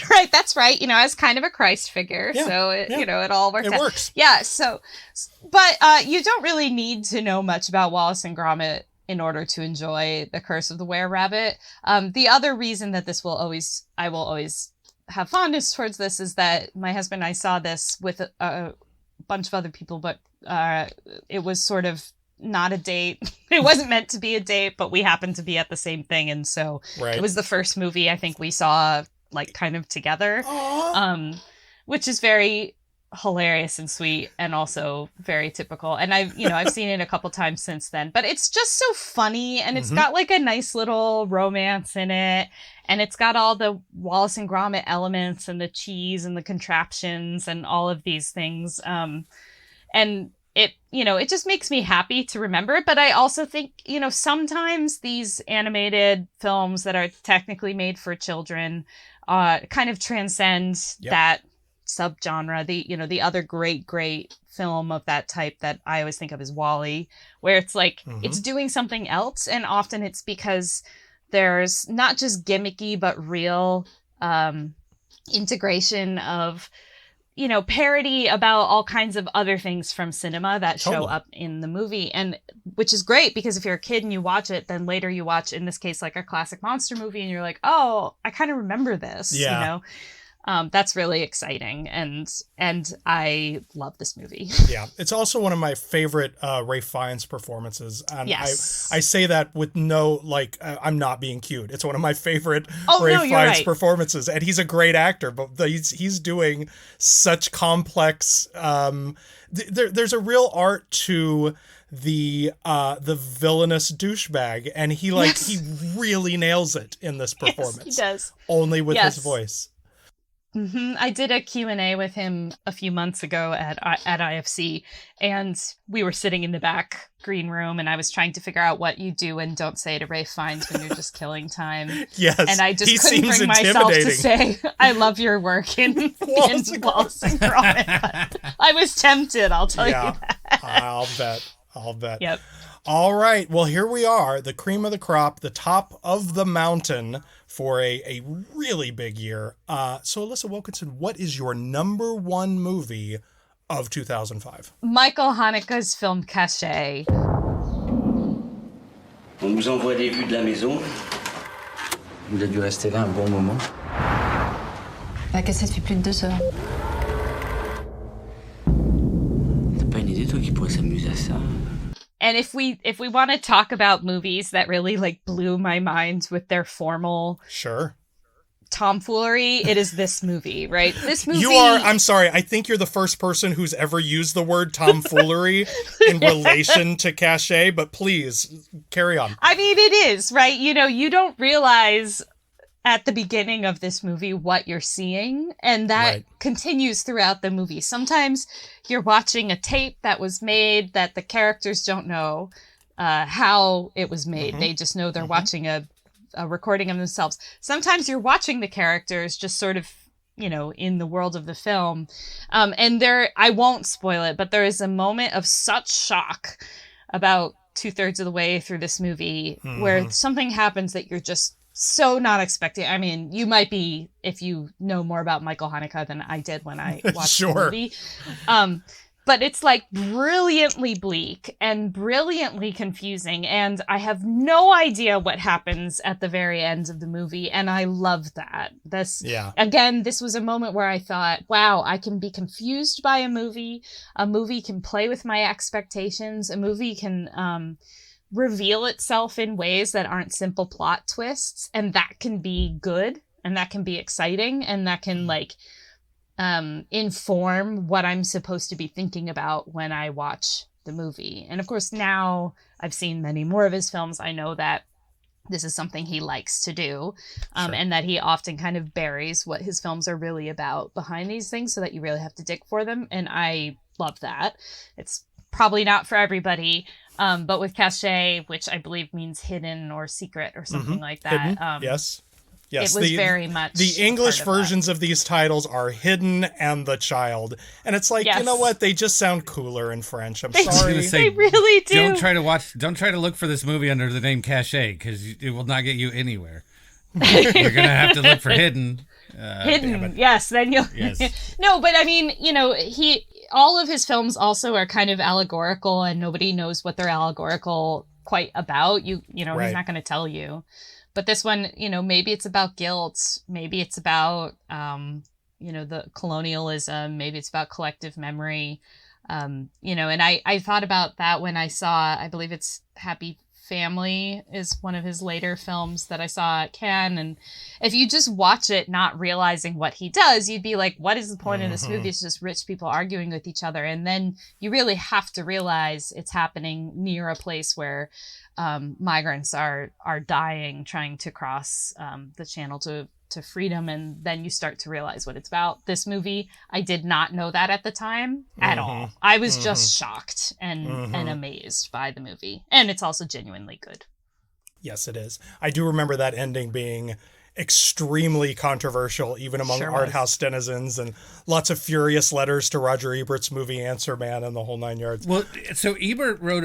Right. That's right. As kind of a Christ figure. Yeah, so, it all works out. It works. Yeah. So, but you don't really need to know much about Wallace and Gromit in order to enjoy The Curse of the Were-Rabbit. The other reason that I will always have fondness towards this is that my husband and I saw this with a bunch of other people, but it was sort of not a date. It wasn't meant to be a date, but we happened to be at the same thing. And so It was the first movie I think we saw kind of together, which is very hilarious and sweet and also very typical. And I've seen it a couple times since then, but it's just so funny, and it's got a nice little romance in it, and it's got all the Wallace and Gromit elements and the cheese and the contraptions and all of these things. And it just makes me happy to remember it. But I also think, sometimes these animated films that are technically made for children kind of transcend that subgenre. The other great film of that type that I always think of is WALL-E, where it's it's doing something else, and often it's because there's not just gimmicky but real integration of parody about all kinds of other things from cinema that show up in the movie, and which is great because if you're a kid and you watch it, then later you watch, in this case, a classic monster movie, and you're like, oh, I kind of remember this. That's really exciting, and I love this movie. Yeah, it's also one of my favorite Ralph Fiennes performances, and yes. I say that with no I'm not being cute. It's one of my favorite Ralph Fiennes performances, and he's a great actor, but he's doing such complex. There's a real art to the villainous douchebag, and he he really nails it in this performance. Yes, he does. Only with his voice. I did a Q&A with him a few months ago at IFC, and we were sitting in the back green room, and I was trying to figure out what you do and don't say to Ralph Fiennes when you're just killing time. Yes, and I just he couldn't seems bring myself to intimidating. say, I love your work in Wallace and Gromit. I was tempted, I'll tell you that. I'll bet. Yep. All right. Well, here we are, the cream of the crop, the top of the mountain for a really big year. So, Alissa Wilkinson, what is your number one movie of 2005? Michael Haneke's film Cachet. On nous envoie des vues de la maison. Il a dû rester là un bon moment. La cassette fait plus de 2 heures. T'as pas une idée, toi, qui pourrait s'amuser à ça? And if we want to talk about movies that really like blew my mind with their formal tomfoolery, it is this movie, right? This movie. I'm sorry, I think you're the first person who's ever used the word tomfoolery in relation to Cachet, but please carry on. I mean, it is, right? You know, you don't realize at the beginning of this movie what you're seeing, and that continues throughout the movie. Sometimes you're watching a tape that was made that the characters don't know how it was made. They just know they're watching a recording of themselves. Sometimes you're watching the characters just sort of, you know, in the world of the film. And I won't spoil it, but there is a moment of such shock about 2/3 of the way through this movie where something happens that you're just so not expecting. I mean, you might be, if you know more about Michael Haneke than I did when I watched the movie. But it's like brilliantly bleak and brilliantly confusing. And I have no idea what happens at the very end of the movie. And I love that. Again, this was a moment where I thought, wow, I can be confused by a movie. A movie can play with my expectations. A movie can, reveal itself in ways that aren't simple plot twists, and that can be good, and that can be exciting, and that can like inform what I'm supposed to be thinking about when I watch the movie. And of course, now I've seen many more of his films. I know that this is something he likes to do, and that he often kind of buries what his films are really about behind these things so that you really have to dig for them. And I love that. It's probably not for everybody. But with Cachet, which I believe means hidden or secret or something like that. Yes. It was very much the English versions of these titles are Hidden and The Child. And it's like, you know what? They just sound cooler in French. I'm sorry. They really do. Don't try to look for this movie under the name Cachet, because it will not get you anywhere. You're going to have to look for Hidden. Hidden, yes. Then you'll. Yes. No, but I mean, you know, all of his films also are kind of allegorical, and nobody knows what they're allegorical quite about. You know, he's not going to tell you. But this one, you know, maybe it's about guilt. Maybe it's about, you know, the colonialism. Maybe it's about collective memory. You know, and I thought about that when I saw, I believe it's Happy Family is one of his later films that I saw at Cannes. And if you just watch it not realizing what he does, you'd be like, what is the point of this movie? It's just rich people arguing with each other. And then you really have to realize it's happening near a place where migrants are dying trying to cross the channel to freedom, and then you start to realize what it's about. This movie, I did not know that at the time at all. I was just shocked and amazed by the movie, and it's also genuinely good. Yes, it is. I do remember that ending being extremely controversial, even among art house denizens, and lots of furious letters to Roger Ebert's movie Answer Man and the whole 9 yards. Well, so Ebert wrote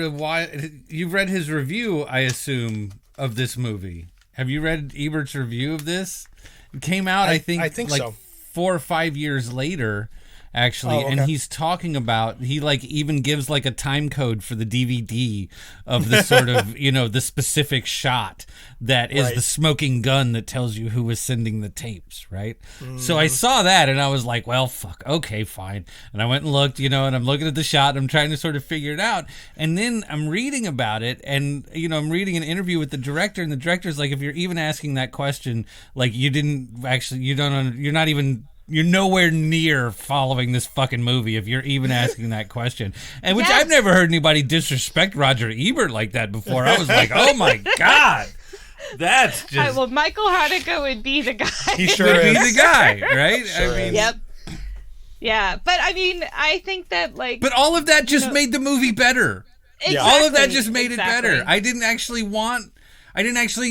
you've read his review, I assume, of this movie. Have you read Ebert's review of this? It came out, I think like so. 4 or 5 years later, actually, and he's talking about, he like even gives like a time code for the DVD of the sort of, you know, the specific shot that is the smoking gun that tells you who was sending the tapes, right? So I saw that and I was like, well, fuck, okay, fine. And I went and looked, you know, and I'm looking at the shot and I'm trying to sort of figure it out. And then I'm reading about it, and, you know, I'm reading an interview with the director, and the director's like, if you're even asking that question, like you're nowhere near following this fucking movie if you're even asking that question. And which I've never heard anybody disrespect Roger Ebert like that before. I was like, oh my God. That's just... Well, Michael Haneke would be the guy. He sure would is. be the guy, right? Sure I mean, Yep. Yeah, but I mean, I think that like... But all of that just made the movie better. Exactly, all of that just made it exactly. better. I didn't actually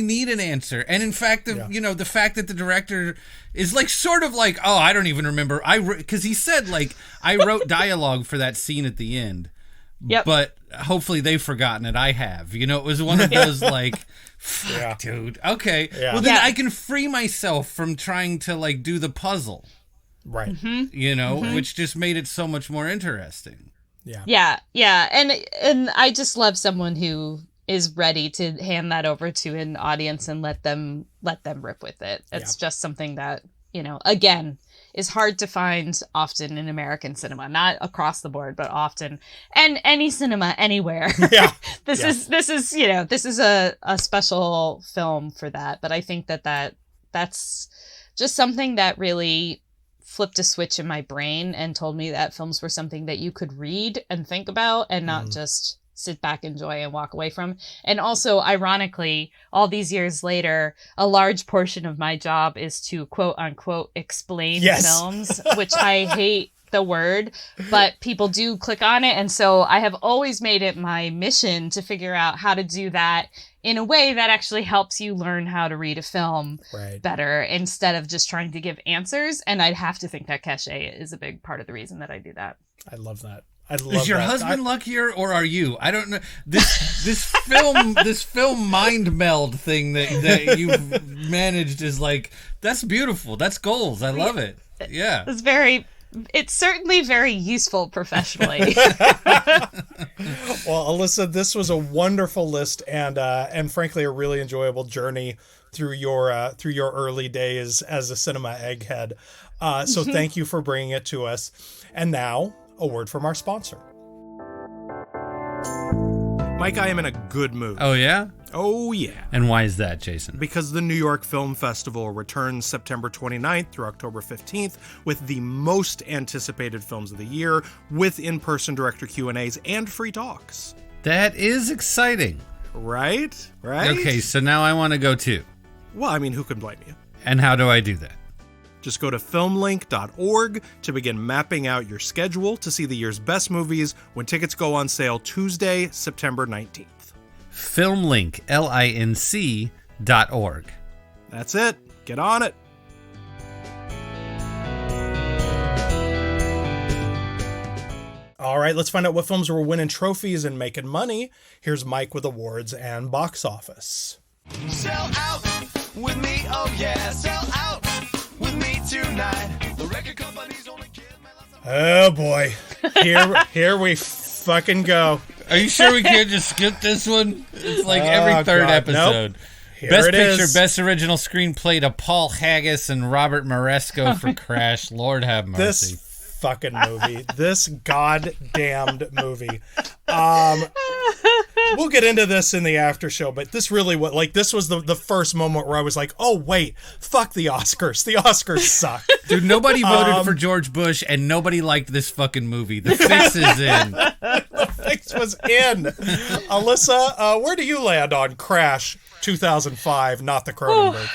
need an answer. And in fact, the fact that the director is like sort of like, oh, I don't even remember. Because he said like, I wrote dialogue for that scene at the end. Yep. But hopefully they've forgotten it. I have. It was one of those like, fuck, dude. Okay. Yeah. Well, then I can free myself from trying to like do the puzzle. Right. Which just made it so much more interesting. Yeah. And I just love someone who is ready to hand that over to an audience and let them rip with it. It's just something that, again, is hard to find often in American cinema, not across the board, but often, and any cinema anywhere. Yeah. This is a special film for that. But I think that's just something that really flipped a switch in my brain and told me that films were something that you could read and think about and not just sit back, enjoy, and walk away from. And also, ironically, all these years later, a large portion of my job is to quote unquote explain films, which I hate the word, but people do click on it. And so I have always made it my mission to figure out how to do that in a way that actually helps you learn how to read a film better instead of just trying to give answers. And I'd have to think that cachet is a big part of the reason that I do that. I love that. Is your husband luckier or are you? I don't know. This film mind meld thing that you've managed is like, that's beautiful. That's goals. I love it. Yeah. It's certainly very useful professionally. Well, Alissa, this was a wonderful list and frankly a really enjoyable journey through your early days as a cinema egghead. So thank you for bringing it to us. And now, a word from our sponsor. Mike, I am in a good mood. Oh, yeah? Oh, yeah. And why is that, Jason? Because the New York Film Festival returns September 29th through October 15th with the most anticipated films of the year, with in-person director Q&As and free talks. That is exciting. Right? Okay, so now I want to go too. Well, I mean, who can blame you? And how do I do that? Just go to filmlink.org to begin mapping out your schedule to see the year's best movies when tickets go on sale Tuesday, September 19th. Filmlink, LINC.org. That's it. Get on it. All right, let's find out what films were winning trophies and making money. Here's Mike with awards and box office. Sell out with me, oh yeah, sell out with me tonight. The record company's only kidding. Oh boy, here we fucking go. Are you sure we can't just skip this one? It's like every third episode. Nope. Best Picture, Best Original Screenplay to Paul Haggis and Robert Moresco for Crash. Lord have mercy. This fucking movie. This goddamned movie. We'll get into this in the after show, but this really this was the first moment where I was like, oh wait, fuck the Oscars. The Oscars suck. Dude, nobody voted for George Bush and nobody liked this fucking movie. The fix is in. The fix was in. Alissa, where do you land on Crash 2005, not the Cronenberg?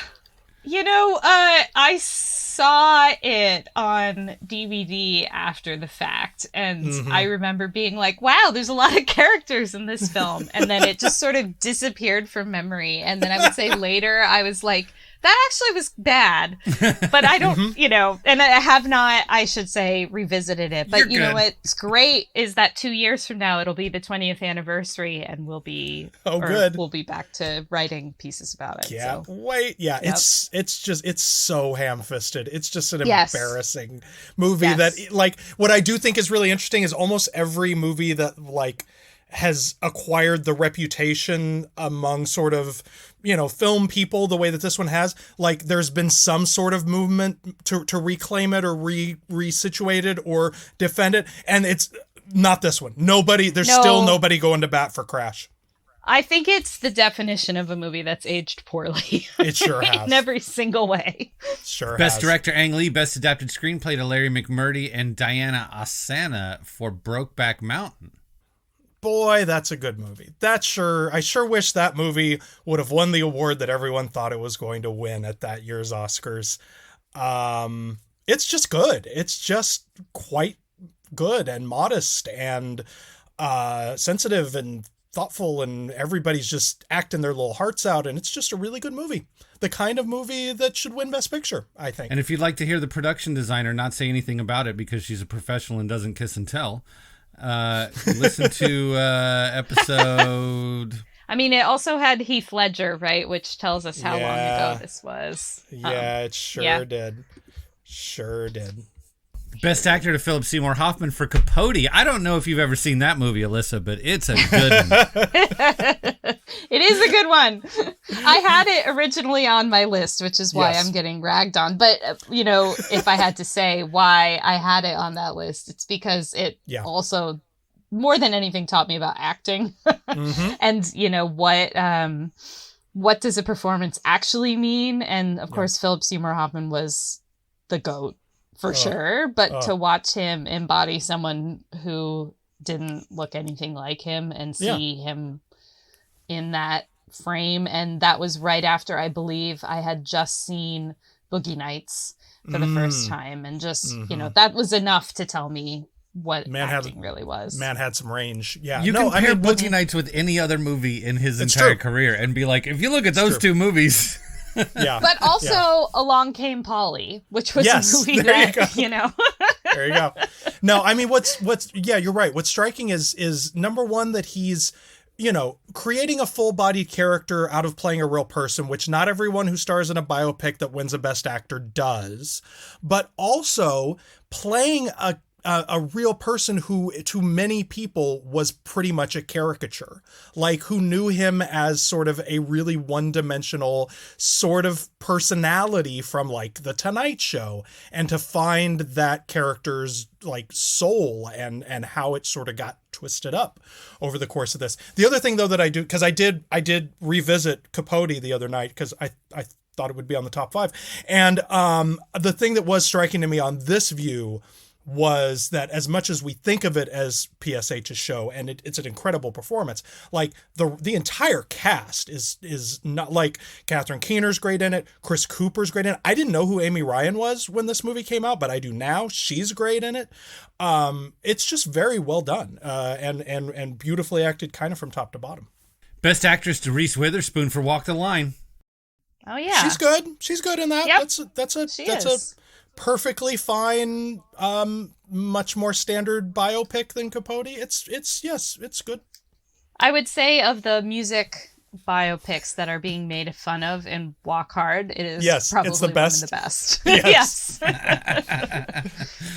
I saw it on DVD after the fact, and I remember being like, wow, there's a lot of characters in this film, and then it just sort of disappeared from memory, and then I would say later, I was like, that actually was bad, but I don't, and I have not, I should say, revisited it. But know what's great is that 2 years from now, it'll be the 20th anniversary, and we'll be back to writing pieces about it. Yeah, so. wait, yeah, yep. It's so ham-fisted. It's just an embarrassing movie that, what I do think is really interesting is almost every movie that, has acquired the reputation among sort of, film people the way that this one has, there's been some sort of movement to reclaim it or resituate it or defend it. And it's not this one. Still nobody going to bat for Crash. I think it's the definition of a movie that's aged poorly. It sure has. In every single way. Sure Best has. Director Ang Lee, Best Adapted Screenplay to Larry McMurtry and Diana Ossana for Brokeback Mountain. boy, that's a good movie. I sure wish that movie would have won the award that everyone thought it was going to win at that year's Oscars. It's just good. It's just quite good and modest and sensitive and thoughtful, and everybody's just acting their little hearts out, and it's just a really good movie. The kind of movie that should win Best Picture, I think. And if you'd like to hear the production designer not say anything about it because she's a professional and doesn't kiss and tell, listen to episode... I mean, it also had Heath Ledger, right? Which tells us how long ago this was. It sure did. Sure did. Best actor to Philip Seymour Hoffman for Capote. I don't know if you've ever seen that movie, Alyssa, but it's a good one. It is a good one. I had it originally on my list, which is why I'm getting ragged on. But, if I had to say why I had it on that list, it's because it also, more than anything, taught me about acting. And, what does a performance actually mean? And, of course, Philip Seymour Hoffman was the GOAT. For sure, but to watch him embody someone who didn't look anything like him and see him in that frame, and that was right after, I believe, I had just seen Boogie Nights for the first time, and just, that was enough to tell me what acting really was. Man had some range. Yeah. You compare Boogie Nights with any other movie in his entire career and be like, if you look at those two movies... But also Along Came Polly, which was a movie that, There you go. No, I mean, you're right. What's striking is number one, that he's, creating a full-bodied character out of playing a real person, which not everyone who stars in a biopic that wins a Best Actor does, but also playing a real person who to many people was pretty much a caricature, like who knew him as sort of a really one-dimensional sort of personality from like The Tonight Show, and to find that character's like soul and how it sort of got twisted up over the course of this. The other thing though that I do, because I did revisit Capote the other night because I thought it would be on the top 5. And the thing that was striking to me on this view was that as much as we think of it as PSH's show, and it's an incredible performance, like the entire cast is not, like Catherine Keener's great in it, Chris Cooper's great in it. I didn't know who Amy Ryan was when this movie came out, but I do now. She's great in it. It's just very well done and beautifully acted, kind of from top to bottom. Best actress to Reese Witherspoon for Walk the Line. Oh yeah, she's good. She's good in that. Yep. That's a perfectly fine, much more standard biopic than Capote. It's good. I would say of the music biopics that are being made fun of in Walk Hard, it is probably it's the best. One of the best. Yes.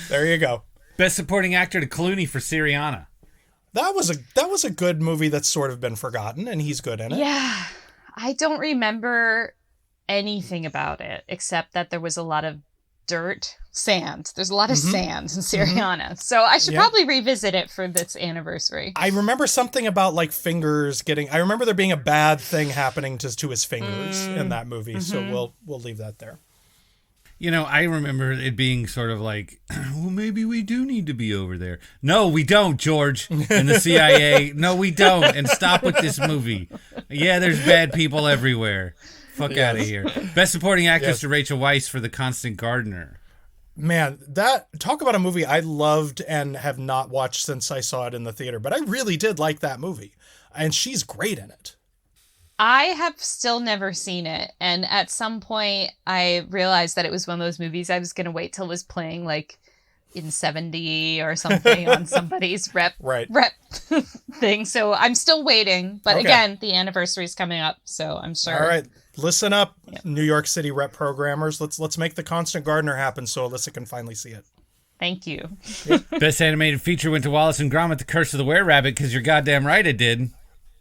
There you go. Best supporting actor to Clooney for Syriana. That was a good movie that's sort of been forgotten, and he's good in it. Yeah. I don't remember anything about it except that there was a lot of sand. There's a lot of sand in Syriana. So I should probably revisit it for this anniversary. I remember something about like fingers I remember there being a bad thing happening to his fingers in that movie. So we'll leave that there. I remember it being sort of like, well, maybe we do need to be over there. No, we don't, George. And the CIA, no, we don't. And stop with this movie. Yeah, there's bad people everywhere. Fuck out of here. Best supporting actress to Rachel Weisz for The Constant Gardener. Man, talk about a movie I loved and have not watched since I saw it in the theater, but I really did like that movie. And she's great in it. I have still never seen it. And at some point I realized that it was one of those movies I was going to wait till it was playing like in 70 or something on somebody's rep thing. So I'm still waiting. But again, the anniversary is coming up, so I'm sure. All right. Listen up, New York City rep programmers. Let's make The Constant Gardener happen so Alyssa can finally see it. Thank you. Best animated feature went to Wallace and Gromit: The Curse of the Were-Rabbit, because you're goddamn right it did.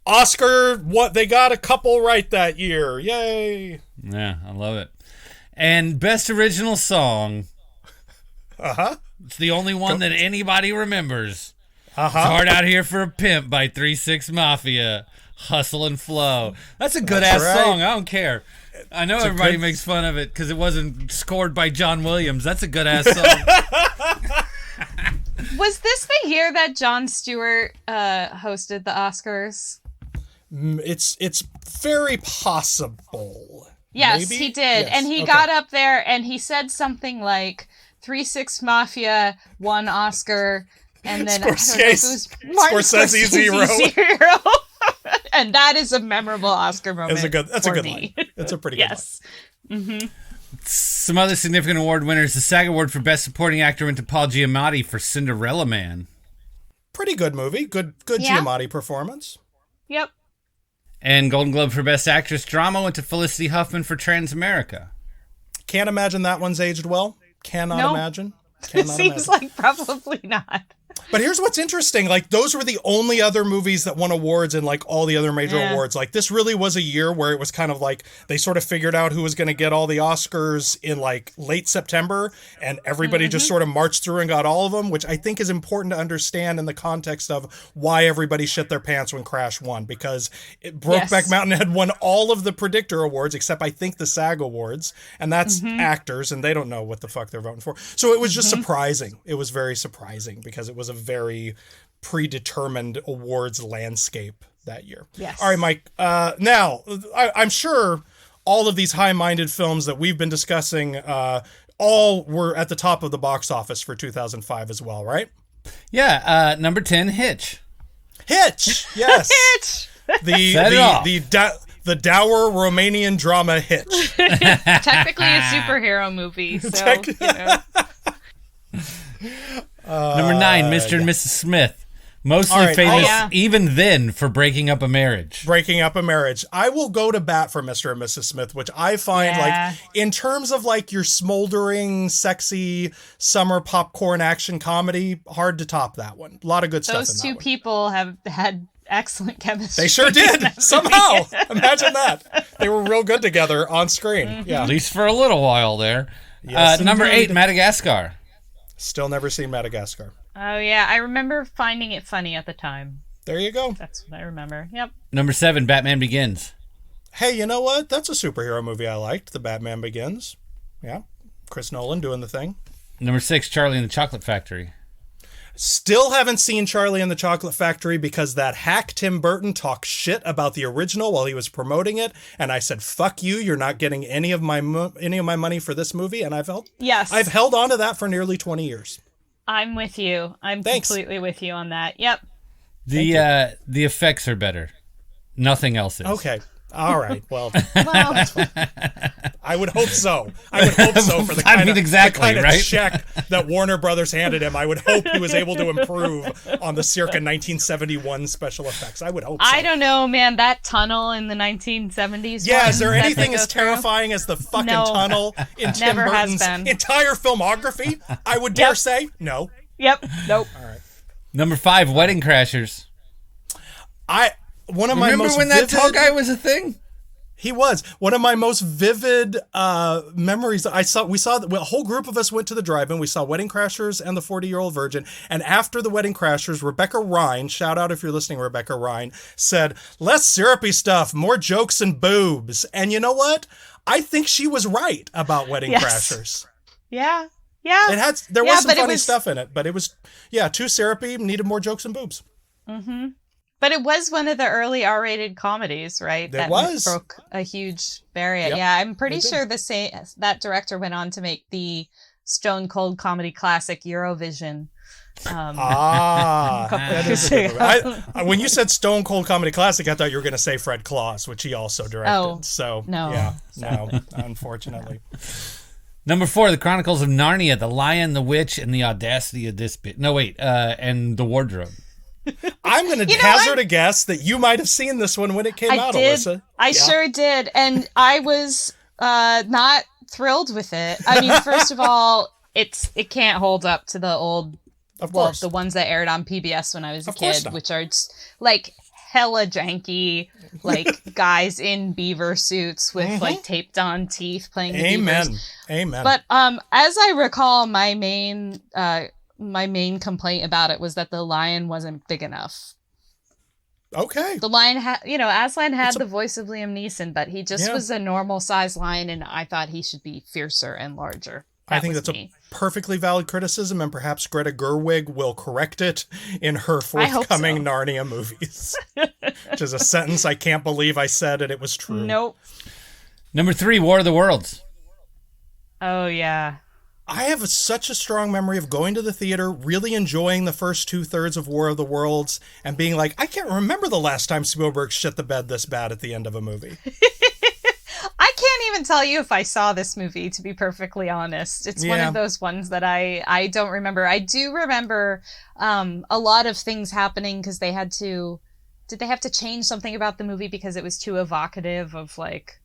Oscar, they got a couple right that year. Yay. Yeah, I love it. And best original song. It's the only one that anybody remembers. It's Hard Out Here for a Pimp by 3-6 Mafia. Hustle and Flow. That's a good-ass song. I don't care. I know everybody makes fun of it because it wasn't scored by John Williams. That's a good-ass song. Was this the year that Jon Stewart hosted the Oscars? It's very possible. Yes, Maybe? he did. Yes. And he got up there and he said something like 3-6 Mafia, 1 Oscar, and then Scorsese 0. And that is a memorable Oscar moment. That's a good line. It's a pretty good line. Mm-hmm. Some other significant award winners. The SAG Award for Best Supporting Actor went to Paul Giamatti for Cinderella Man. Pretty good movie. Good Giamatti performance. Yep. And Golden Globe for Best Actress Drama went to Felicity Huffman for Transamerica. Can't imagine that one's aged well. Cannot imagine. It seems like probably not. But here's what's interesting. Like, those were the only other movies that won awards in, like, all the other major awards. Like, this really was a year where it was kind of like they sort of figured out who was going to get all the Oscars in, like, late September. And everybody just sort of marched through and got all of them, which I think is important to understand in the context of why everybody shit their pants when Crash won. Because Brokeback Mountain had won all of the Predictor Awards, except I think the SAG Awards. And that's actors, and they don't know what the fuck they're voting for. So it was just surprising. It was very surprising because it was a very predetermined awards landscape that year. Yes. All right, Mike. Now, I'm sure all of these high-minded films that we've been discussing all were at the top of the box office for 2005 as well, right? Yeah. Number 10, Hitch. Hitch. Yes. Hitch. The dour Romanian drama Hitch. Technically a superhero movie, so you know. Number 9, Mr. and Mrs. Smith. Mostly famous even then for breaking up a marriage. Breaking up a marriage. I will go to bat for Mr. and Mrs. Smith, which I find like in terms of like your smoldering, sexy summer popcorn action comedy, hard to top that one. A lot of good stuff in that Those two one. people have had excellent chemistry. They sure did. Somehow. Imagine that. They were real good together on screen. Yeah. At least for a little while there. Yes, number 8, Madagascar. Still never seen Madagascar. Oh, yeah. I remember finding it funny at the time. There you go. That's what I remember. Yep. Number 7, Batman Begins. Hey, you know what? That's a superhero movie I liked. The Batman Begins. Yeah. Chris Nolan doing the thing. Number 6, Charlie and the Chocolate Factory. Still haven't seen Charlie and the Chocolate Factory because that hack Tim Burton talked shit about the original while he was promoting it, and I said, "Fuck you! You're not getting any of my money for this movie." And I've held on to that for nearly 20 years. I'm with you. I'm completely with you on that. Yep. The effects are better. Nothing else is. Okay. All right. Well, that's fine. I would hope so. I would hope so for the kind of check that Warner Brothers handed him. I would hope he was able to improve on the circa 1971 special effects. I would hope so. I don't know, man. That tunnel in the 1970s. Yeah, is there anything as terrifying as the fucking tunnel in Tim Burton's entire filmography? I would dare say no. Yep. Nope. All right. Number 5, Wedding Crashers. Remember when that tall guy was a thing? He was. One of my most vivid memories. We saw a whole group of us went to the drive-in. We saw Wedding Crashers and the 40-Year-Old Virgin. And after the Wedding Crashers, Rebecca Rhine, shout out if you're listening, Rebecca Rhine, said, "Less syrupy stuff, more jokes and boobs." And you know what? I think she was right about Wedding Crashers. Yeah. Yeah. There was some funny stuff in it, but it was, too syrupy, needed more jokes and boobs. Mm-hmm. But it was one of the early R-rated comedies, right? It was. Broke a huge barrier. Yep, yeah, I'm pretty sure that director went on to make the Stone Cold comedy classic Eurovision. That is a good one. When you said Stone Cold comedy classic, I thought you were going to say Fred Claus, which he also directed. Oh, so no. Yeah, no, unfortunately. Number 4, The Chronicles of Narnia, The Lion, the Witch, and the Audacity of this bit. No, wait, and The Wardrobe. I'm going to hazard a guess that you might have seen this one when it came out, Alyssa. I sure did. And I was not thrilled with it. I mean, first of all, it can't hold up to the old, the ones that aired on PBS when I was a kid, which are just like hella janky, like guys in beaver suits with like taped on teeth playing the beavers. Amen. But as I recall, my main complaint about it was that the lion wasn't big enough. Okay. The lion Aslan had the voice of Liam Neeson, but he just was a normal sized lion, and I thought he should be fiercer and larger. I think that's a perfectly valid criticism, and perhaps Greta Gerwig will correct it in her forthcoming Narnia movies. Which is a sentence I can't believe I said, and it was true. Nope. Number 3, War of the Worlds. Oh, yeah. I have such a strong memory of going to the theater, really enjoying the first 2/3 of War of the Worlds, and being like, I can't remember the last time Spielberg shit the bed this bad at the end of a movie. I can't even tell you if I saw this movie, to be perfectly honest. It's one of those ones that I don't remember. I do remember a lot of things happening because they had to... Did they have to change something about the movie because it was too evocative of, like,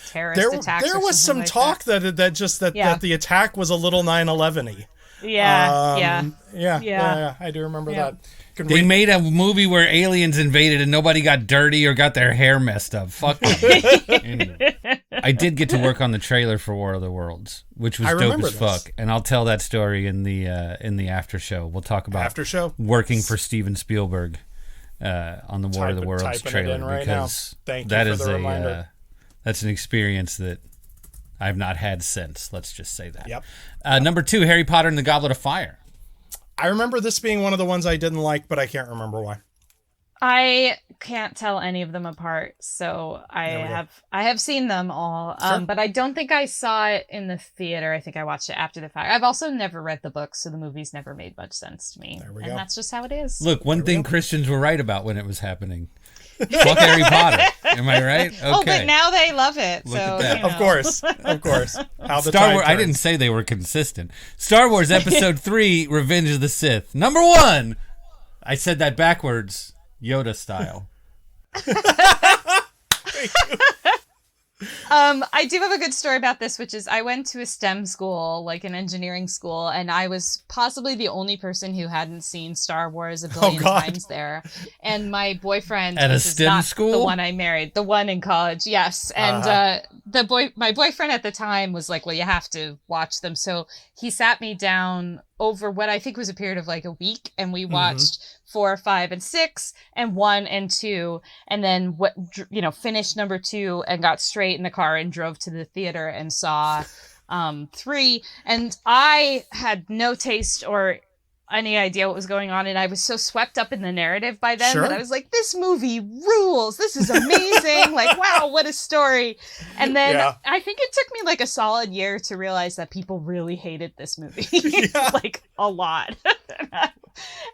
terrorist attacks? There was some talk that the attack was a little 9/11-y. Yeah, I do remember that. They made a movie where aliens invaded and nobody got dirty or got their hair messed up. Fuck them. Anyway, I did get to work on the trailer for War of the Worlds, which was dope as fuck. And I'll tell that story in the after show. We'll talk about working for Steven Spielberg on the War of the Worlds trailer, because that is that's an experience that I've not had since. Let's just say that. Yep. Number 2, Harry Potter and the Goblet of Fire. I remember this being one of the ones I didn't like, but I can't remember why. I can't tell any of them apart, so I have seen them all, but I don't think I saw it in the theater. I think I watched it after the fact. I've also never read the books, so the movies never made much sense to me, and that's just how it is. Look, one thing Christians were right about when it was happening. Fuck Harry Potter. Am I right? Okay. Oh, but now they love it. Look so at that. you know. Of course. How the Star Wars. tide I didn't say they were consistent. Star Wars Episode 3: Revenge of the Sith. Number 1. I said that backwards, Yoda style. I do have a good story about this, which is I went to a STEM school, like an engineering school, and I was possibly the only person who hadn't seen Star Wars a billion times there. And my boyfriend at a STEM school, the one I married, the one in college, yes. And my boyfriend at the time was like, "Well, you have to watch them." So he sat me down over what I think was a period of like a week, and we watched 4, 5, and 6, and 1 and 2, and then finished number 2 and got straight in the car and drove to the theater and saw 3. And I had no taste or any idea what was going on, and I was so swept up in the narrative by then that I was like, this movie rules, this is amazing. Like, wow, what a story. And then I think it took me like a solid year to realize that people really hated this movie. Like a lot.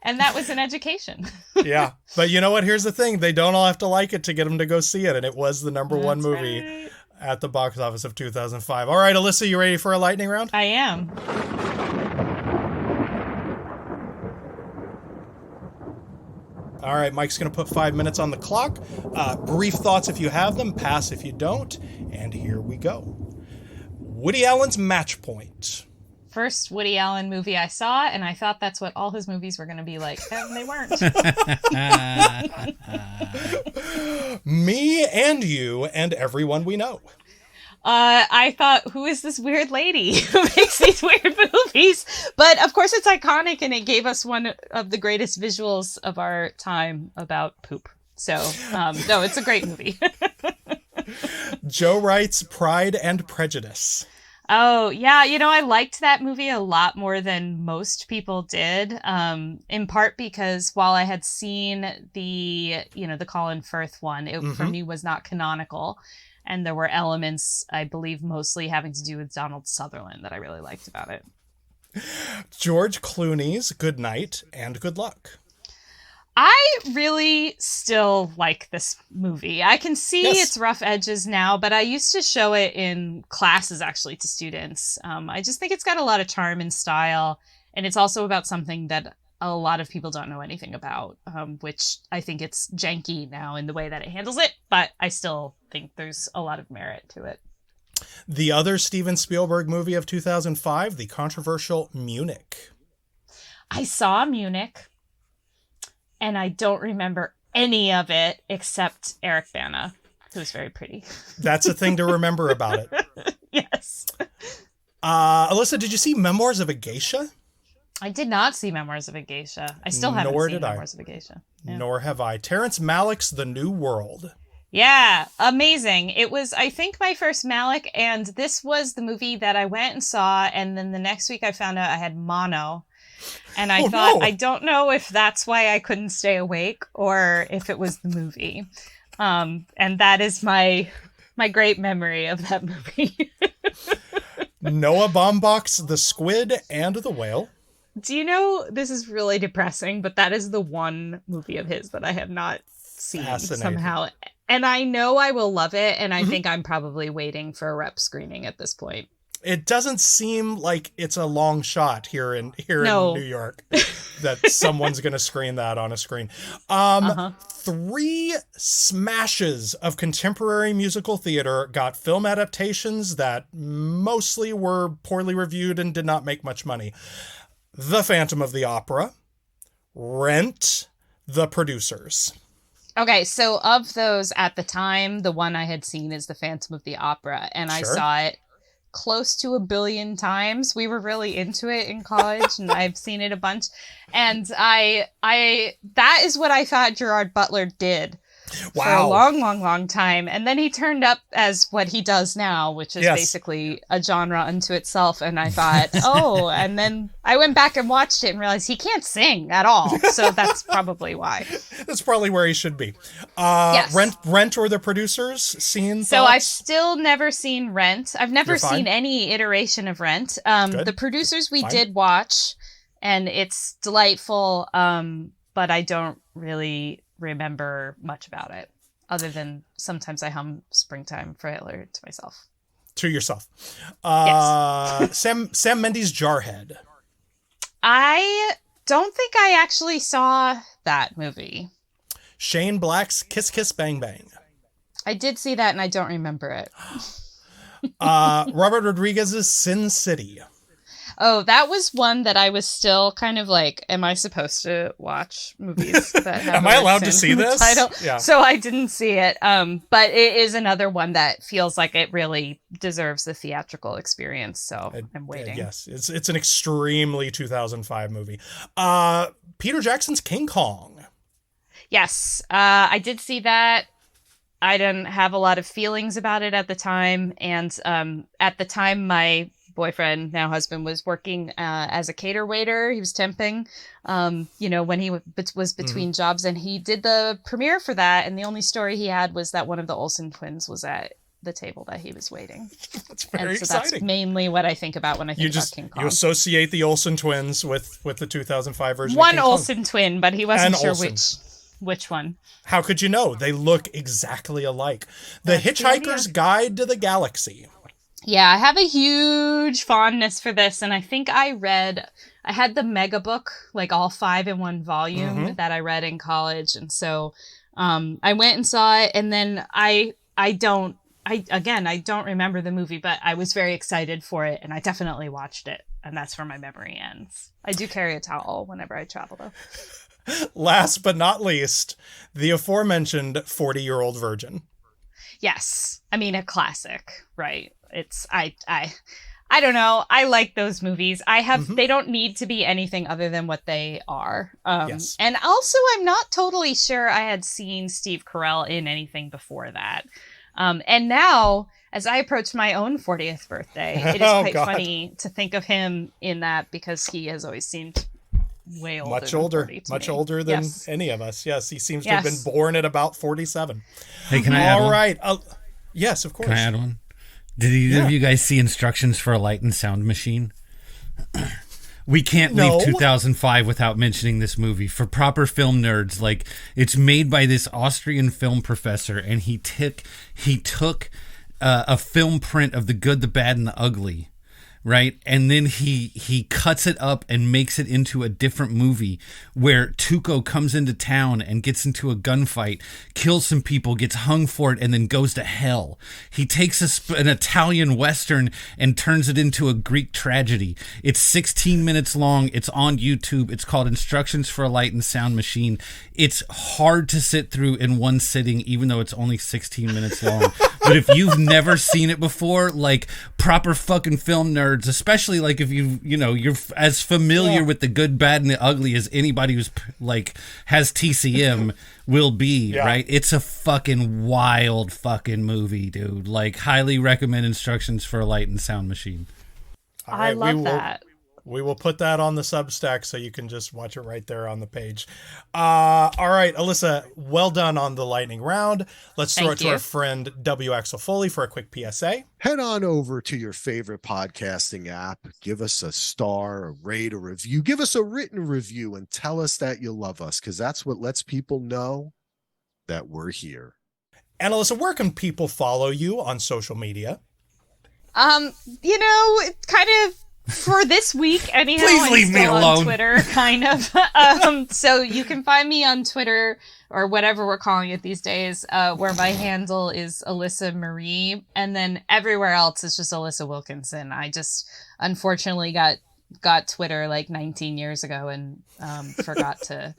And that was an education. Yeah, but you know what, here's the thing, they don't all have to like it to get them to go see it, and it was the number one movie at the box office of 2005. All right, Alyssa, you ready for a lightning round? I am. All right, Mike's going to put 5 minutes on the clock. Brief thoughts if you have them, pass if you don't. And here we go. Woody Allen's Match Point. First Woody Allen movie I saw, and I thought that's what all his movies were going to be like, and they weren't. Me and you and everyone we know. I thought, who is this weird lady who makes these weird movies? But of course it's iconic, and it gave us one of the greatest visuals of our time about poop. So, no, it's a great movie. Joe Wright's Pride and Prejudice. Oh, yeah. I liked that movie a lot more than most people did. In part because while I had seen the Colin Firth one, it for me was not canonical. And there were elements, I believe, mostly having to do with Donald Sutherland that I really liked about it. George Clooney's Good Night and Good Luck. I really still like this movie. I can see its rough edges now, but I used to show it in classes, actually, to students. I just think it's got a lot of charm and style, and it's also about something that a lot of people don't know anything about, which I think it's janky now in the way that it handles it, but I still think there's a lot of merit to it. The other Steven Spielberg movie of 2005, the controversial Munich. I saw Munich, and I don't remember any of it except Eric Bana, who's very pretty. That's a thing to remember about it. Yes. Alyssa, did you see Memoirs of a Geisha? I did not see Memoirs of a Geisha. I still haven't seen Memoirs of a Geisha. Yeah. Nor have I. Terrence Malick's The New World. Yeah, amazing. It was, I think, my first Malick, and this was the movie that I went and saw, and then the next week I found out I had mono. And I thought, no. I don't know if that's why I couldn't stay awake or if it was the movie. And that is my great memory of that movie. Noah Baumbach's The Squid and the Whale. Do you know, this is really depressing, but that is the one movie of his that I have not seen somehow. And I know I will love it, and I think I'm probably waiting for a rep screening at this point. It doesn't seem like it's a long shot here in New York that someone's going to screen that on a screen. 3 smashes of contemporary musical theater got film adaptations that mostly were poorly reviewed and did not make much money. The Phantom of the Opera, Rent, The Producers. Okay, so of those at the time, the one I had seen is The Phantom of the Opera, and I saw it close to 1 billion times. We were really into it in college, and I've seen it a bunch. And that is what I thought Gerard Butler did for a long time. And then he turned up as what he does now, which is basically a genre unto itself. And I thought, and then I went back and watched it and realized he can't sing at all. So that's probably why. That's probably where he should be. Yes. Rent or The Producers, seen? So I've still never seen Rent. I've never seen any iteration of Rent. The Producers we did watch, and it's delightful, but I don't really remember much about it, other than sometimes I hum Springtime for Hitler to myself. To yourself. Yes. Sam Mendes' Jarhead. I don't think I actually saw that movie. Shane Black's Kiss Kiss Bang Bang. I did see that and I don't remember it. Robert Rodriguez's Sin City. Oh, that was one that I was still kind of like, am I supposed to watch movies that have Am I allowed to see this? Yeah. So I didn't see it. But it is another one that feels like it really deserves the theatrical experience. So I'm waiting. Yes, it's an extremely 2005 movie. Peter Jackson's King Kong. Yes, I did see that. I didn't have a lot of feelings about it at the time. And at the time, my boyfriend, now husband, was working as a cater waiter. He was temping, when he was between jobs, and he did the premiere for that. And the only story he had was that one of the Olsen twins was at the table that he was waiting. That's very exciting. That's mainly what I think about when I think about King Kong. You associate the Olsen twins with the 2005 version. One of King Olsen Kong. twin, but he wasn't sure which one. How could you know? They look exactly alike. The Hitchhiker's Guide to the Galaxy. Yeah, I have a huge fondness for this, and I think I had the mega book, like all 5 in one volume that I read in college, and so I went and saw it, and then I don't remember the movie, but I was very excited for it, and I definitely watched it, and that's where my memory ends. I do carry a towel whenever I travel, though. Last but not least, the aforementioned 40-Year-Old Virgin. Yes, I mean a classic, right? It's I don't know. I like those movies. They don't need to be anything other than what they are. Yes. And also, I'm not totally sure I had seen Steve Carell in anything before that. And now, as I approach my own 40th birthday, it is quite funny to think of him in that, because he has always seemed way older. Much older than any of us. Yes, he seems to have been born at about 47. Hey, can I add one? All right. Yes, of course. Can I add one? Did either of you guys see Instructions for a Light and Sound Machine? We can't leave 2005 without mentioning this movie. For proper film nerds, like, it's made by this Austrian film professor, and he took a film print of The Good, the Bad, and the Ugly, right? And then he cuts it up and makes it into a different movie where Tuco comes into town and gets into a gunfight, kills some people, gets hung for it, and then goes to hell. He takes an Italian Western and turns it into a Greek tragedy. It's 16 minutes long. It's on YouTube. It's called Instructions for a Light and Sound Machine. It's hard to sit through in one sitting, even though it's only 16 minutes long. But if you've never seen it before, like proper fucking film nerds, especially like if you're as familiar with the good, bad, and the ugly as anybody who's like has TCM will be, right? It's a fucking wild fucking movie, dude. Like, highly recommend Instructions for a Light and Sound Machine. I love that. We will put that on the Substack so you can just watch it right there on the page. All right, Alissa, well done on the lightning round. Let's throw it to our friend W. Axel Foley for a quick PSA. Head on over to your favorite podcasting app. Give us a star, a rate, a review. Give us a written review and tell us that you love us, because that's what lets people know that we're here. And Alissa, where can people follow you on social media? Kind of for this week, anyhow. Please leave me alone. On Twitter, kind of. So you can find me on Twitter, or whatever we're calling it these days, where my handle is Alissa Marie, and then everywhere else is just Alissa Wilkinson. I just unfortunately got Twitter like 19 years ago and forgot to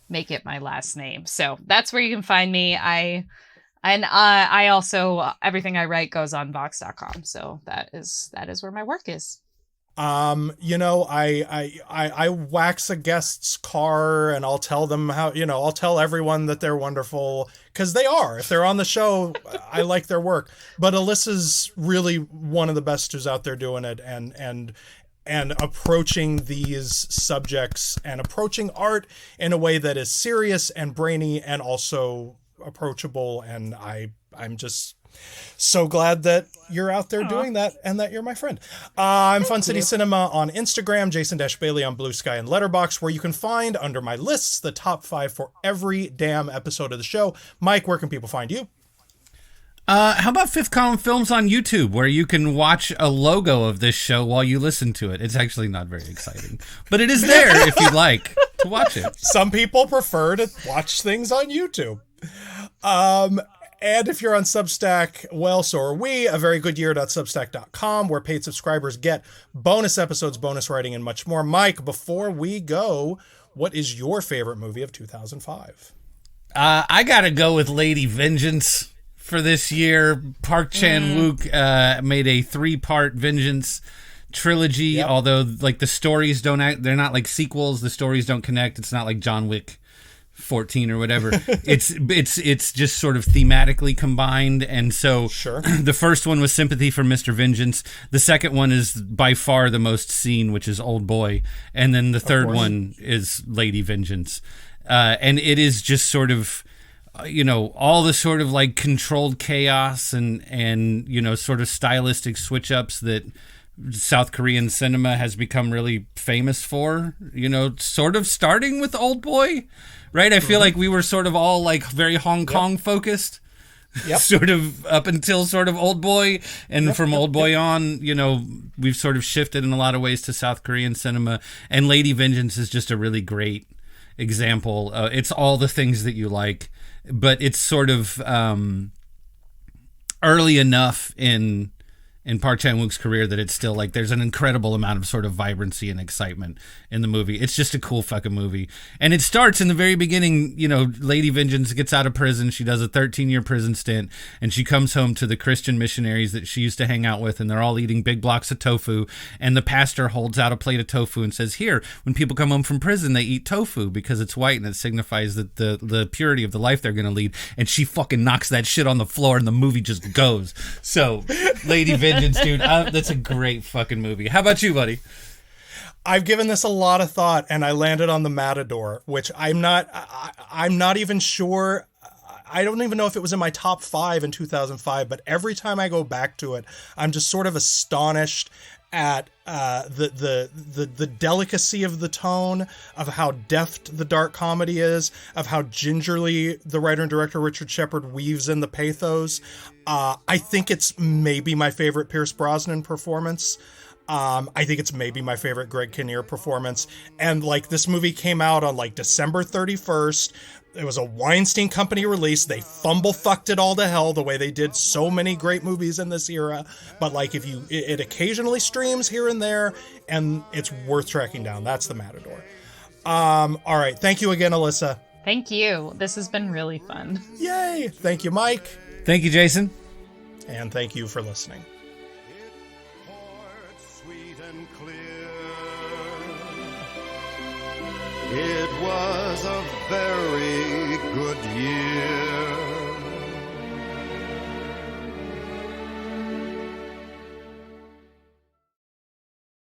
make it my last name. So that's where you can find me. I also, everything I write goes on Vox.com. So that is where my work is. I wax a guest's car and I'll tell them I'll tell everyone that they're wonderful, because they are. If they're on the show, I like their work. But Alyssa's really one of the best who's out there doing it and approaching these subjects and approaching art in a way that is serious and brainy and also approachable. And I'm just so glad that you're out there doing that and that you're my friend. I'm Fun City Cinema on Instagram, Jason-Bailey on Blue Sky and Letterboxd, where you can find under my lists the top 5 for every damn episode of the show. Mike, where can people find you? How about Fifth Column Films on YouTube, where you can watch a logo of this show while you listen to it? It's actually not very exciting, but it is there if you'd like to watch it. Some people prefer to watch things on YouTube. And if you're on Substack, well, so are we. A Very Good Year.substack.com, where paid subscribers get bonus episodes, bonus writing, and much more. Mike, before we go, what is your favorite movie of 2005? I gotta go with Lady Vengeance for this year. Park Chan-wook made a 3-part Vengeance trilogy, although like the stories they're not like sequels. The stories don't connect. It's not like John Wick 14 or whatever. it's just sort of thematically combined. And so the first one was Sympathy for Mr. Vengeance. The second one is by far the most seen, which is Old Boy. And then the third one is Lady Vengeance. And it is just sort of, all the sort of like controlled chaos and sort of stylistic switch ups that South Korean cinema has become really famous for, sort of starting with Old Boy, right? I feel like we were sort of all like very Hong Kong focused, sort of up until sort of Old Boy. And from Old Boy on, we've sort of shifted in a lot of ways to South Korean cinema. And Lady Vengeance is just a really great example. It's all the things that you like, but it's sort of early enough in Park Chan-wook's career that it's still like there's an incredible amount of sort of vibrancy and excitement in the movie. It's just a cool fucking movie. And it starts in the very beginning, Lady Vengeance gets out of prison. She does a 13-year prison stint, and she comes home to the Christian missionaries that she used to hang out with, and they're all eating big blocks of tofu. And the pastor holds out a plate of tofu and says, here, when people come home from prison, they eat tofu because it's white and it signifies that the purity of the life they're going to lead. And she fucking knocks that shit on the floor and the movie just goes. So, Lady Vengeance, dude, that's a great fucking movie. How about you, buddy? I've given this a lot of thought, and I landed on The Matador, which I'm not even sure. I don't even know if it was in my top 5 in 2005, but every time I go back to it, I'm just sort of astonished at the delicacy of the tone, of how deft the dark comedy is, of how gingerly the writer and director Richard Shepard weaves in the pathos. I think it's maybe my favorite Pierce Brosnan performance. I think it's maybe my favorite Greg Kinnear performance. And like, this movie came out on like December 31st. It was a Weinstein Company release. They fucked it all to hell the way they did so many great movies in this era. But like, it occasionally streams here and there, and it's worth tracking down. That's The Matador. All right. Thank you again, Alissa. Thank you. This has been really fun. Yay. Thank you, Mike. Thank you, Jason. And thank you for listening.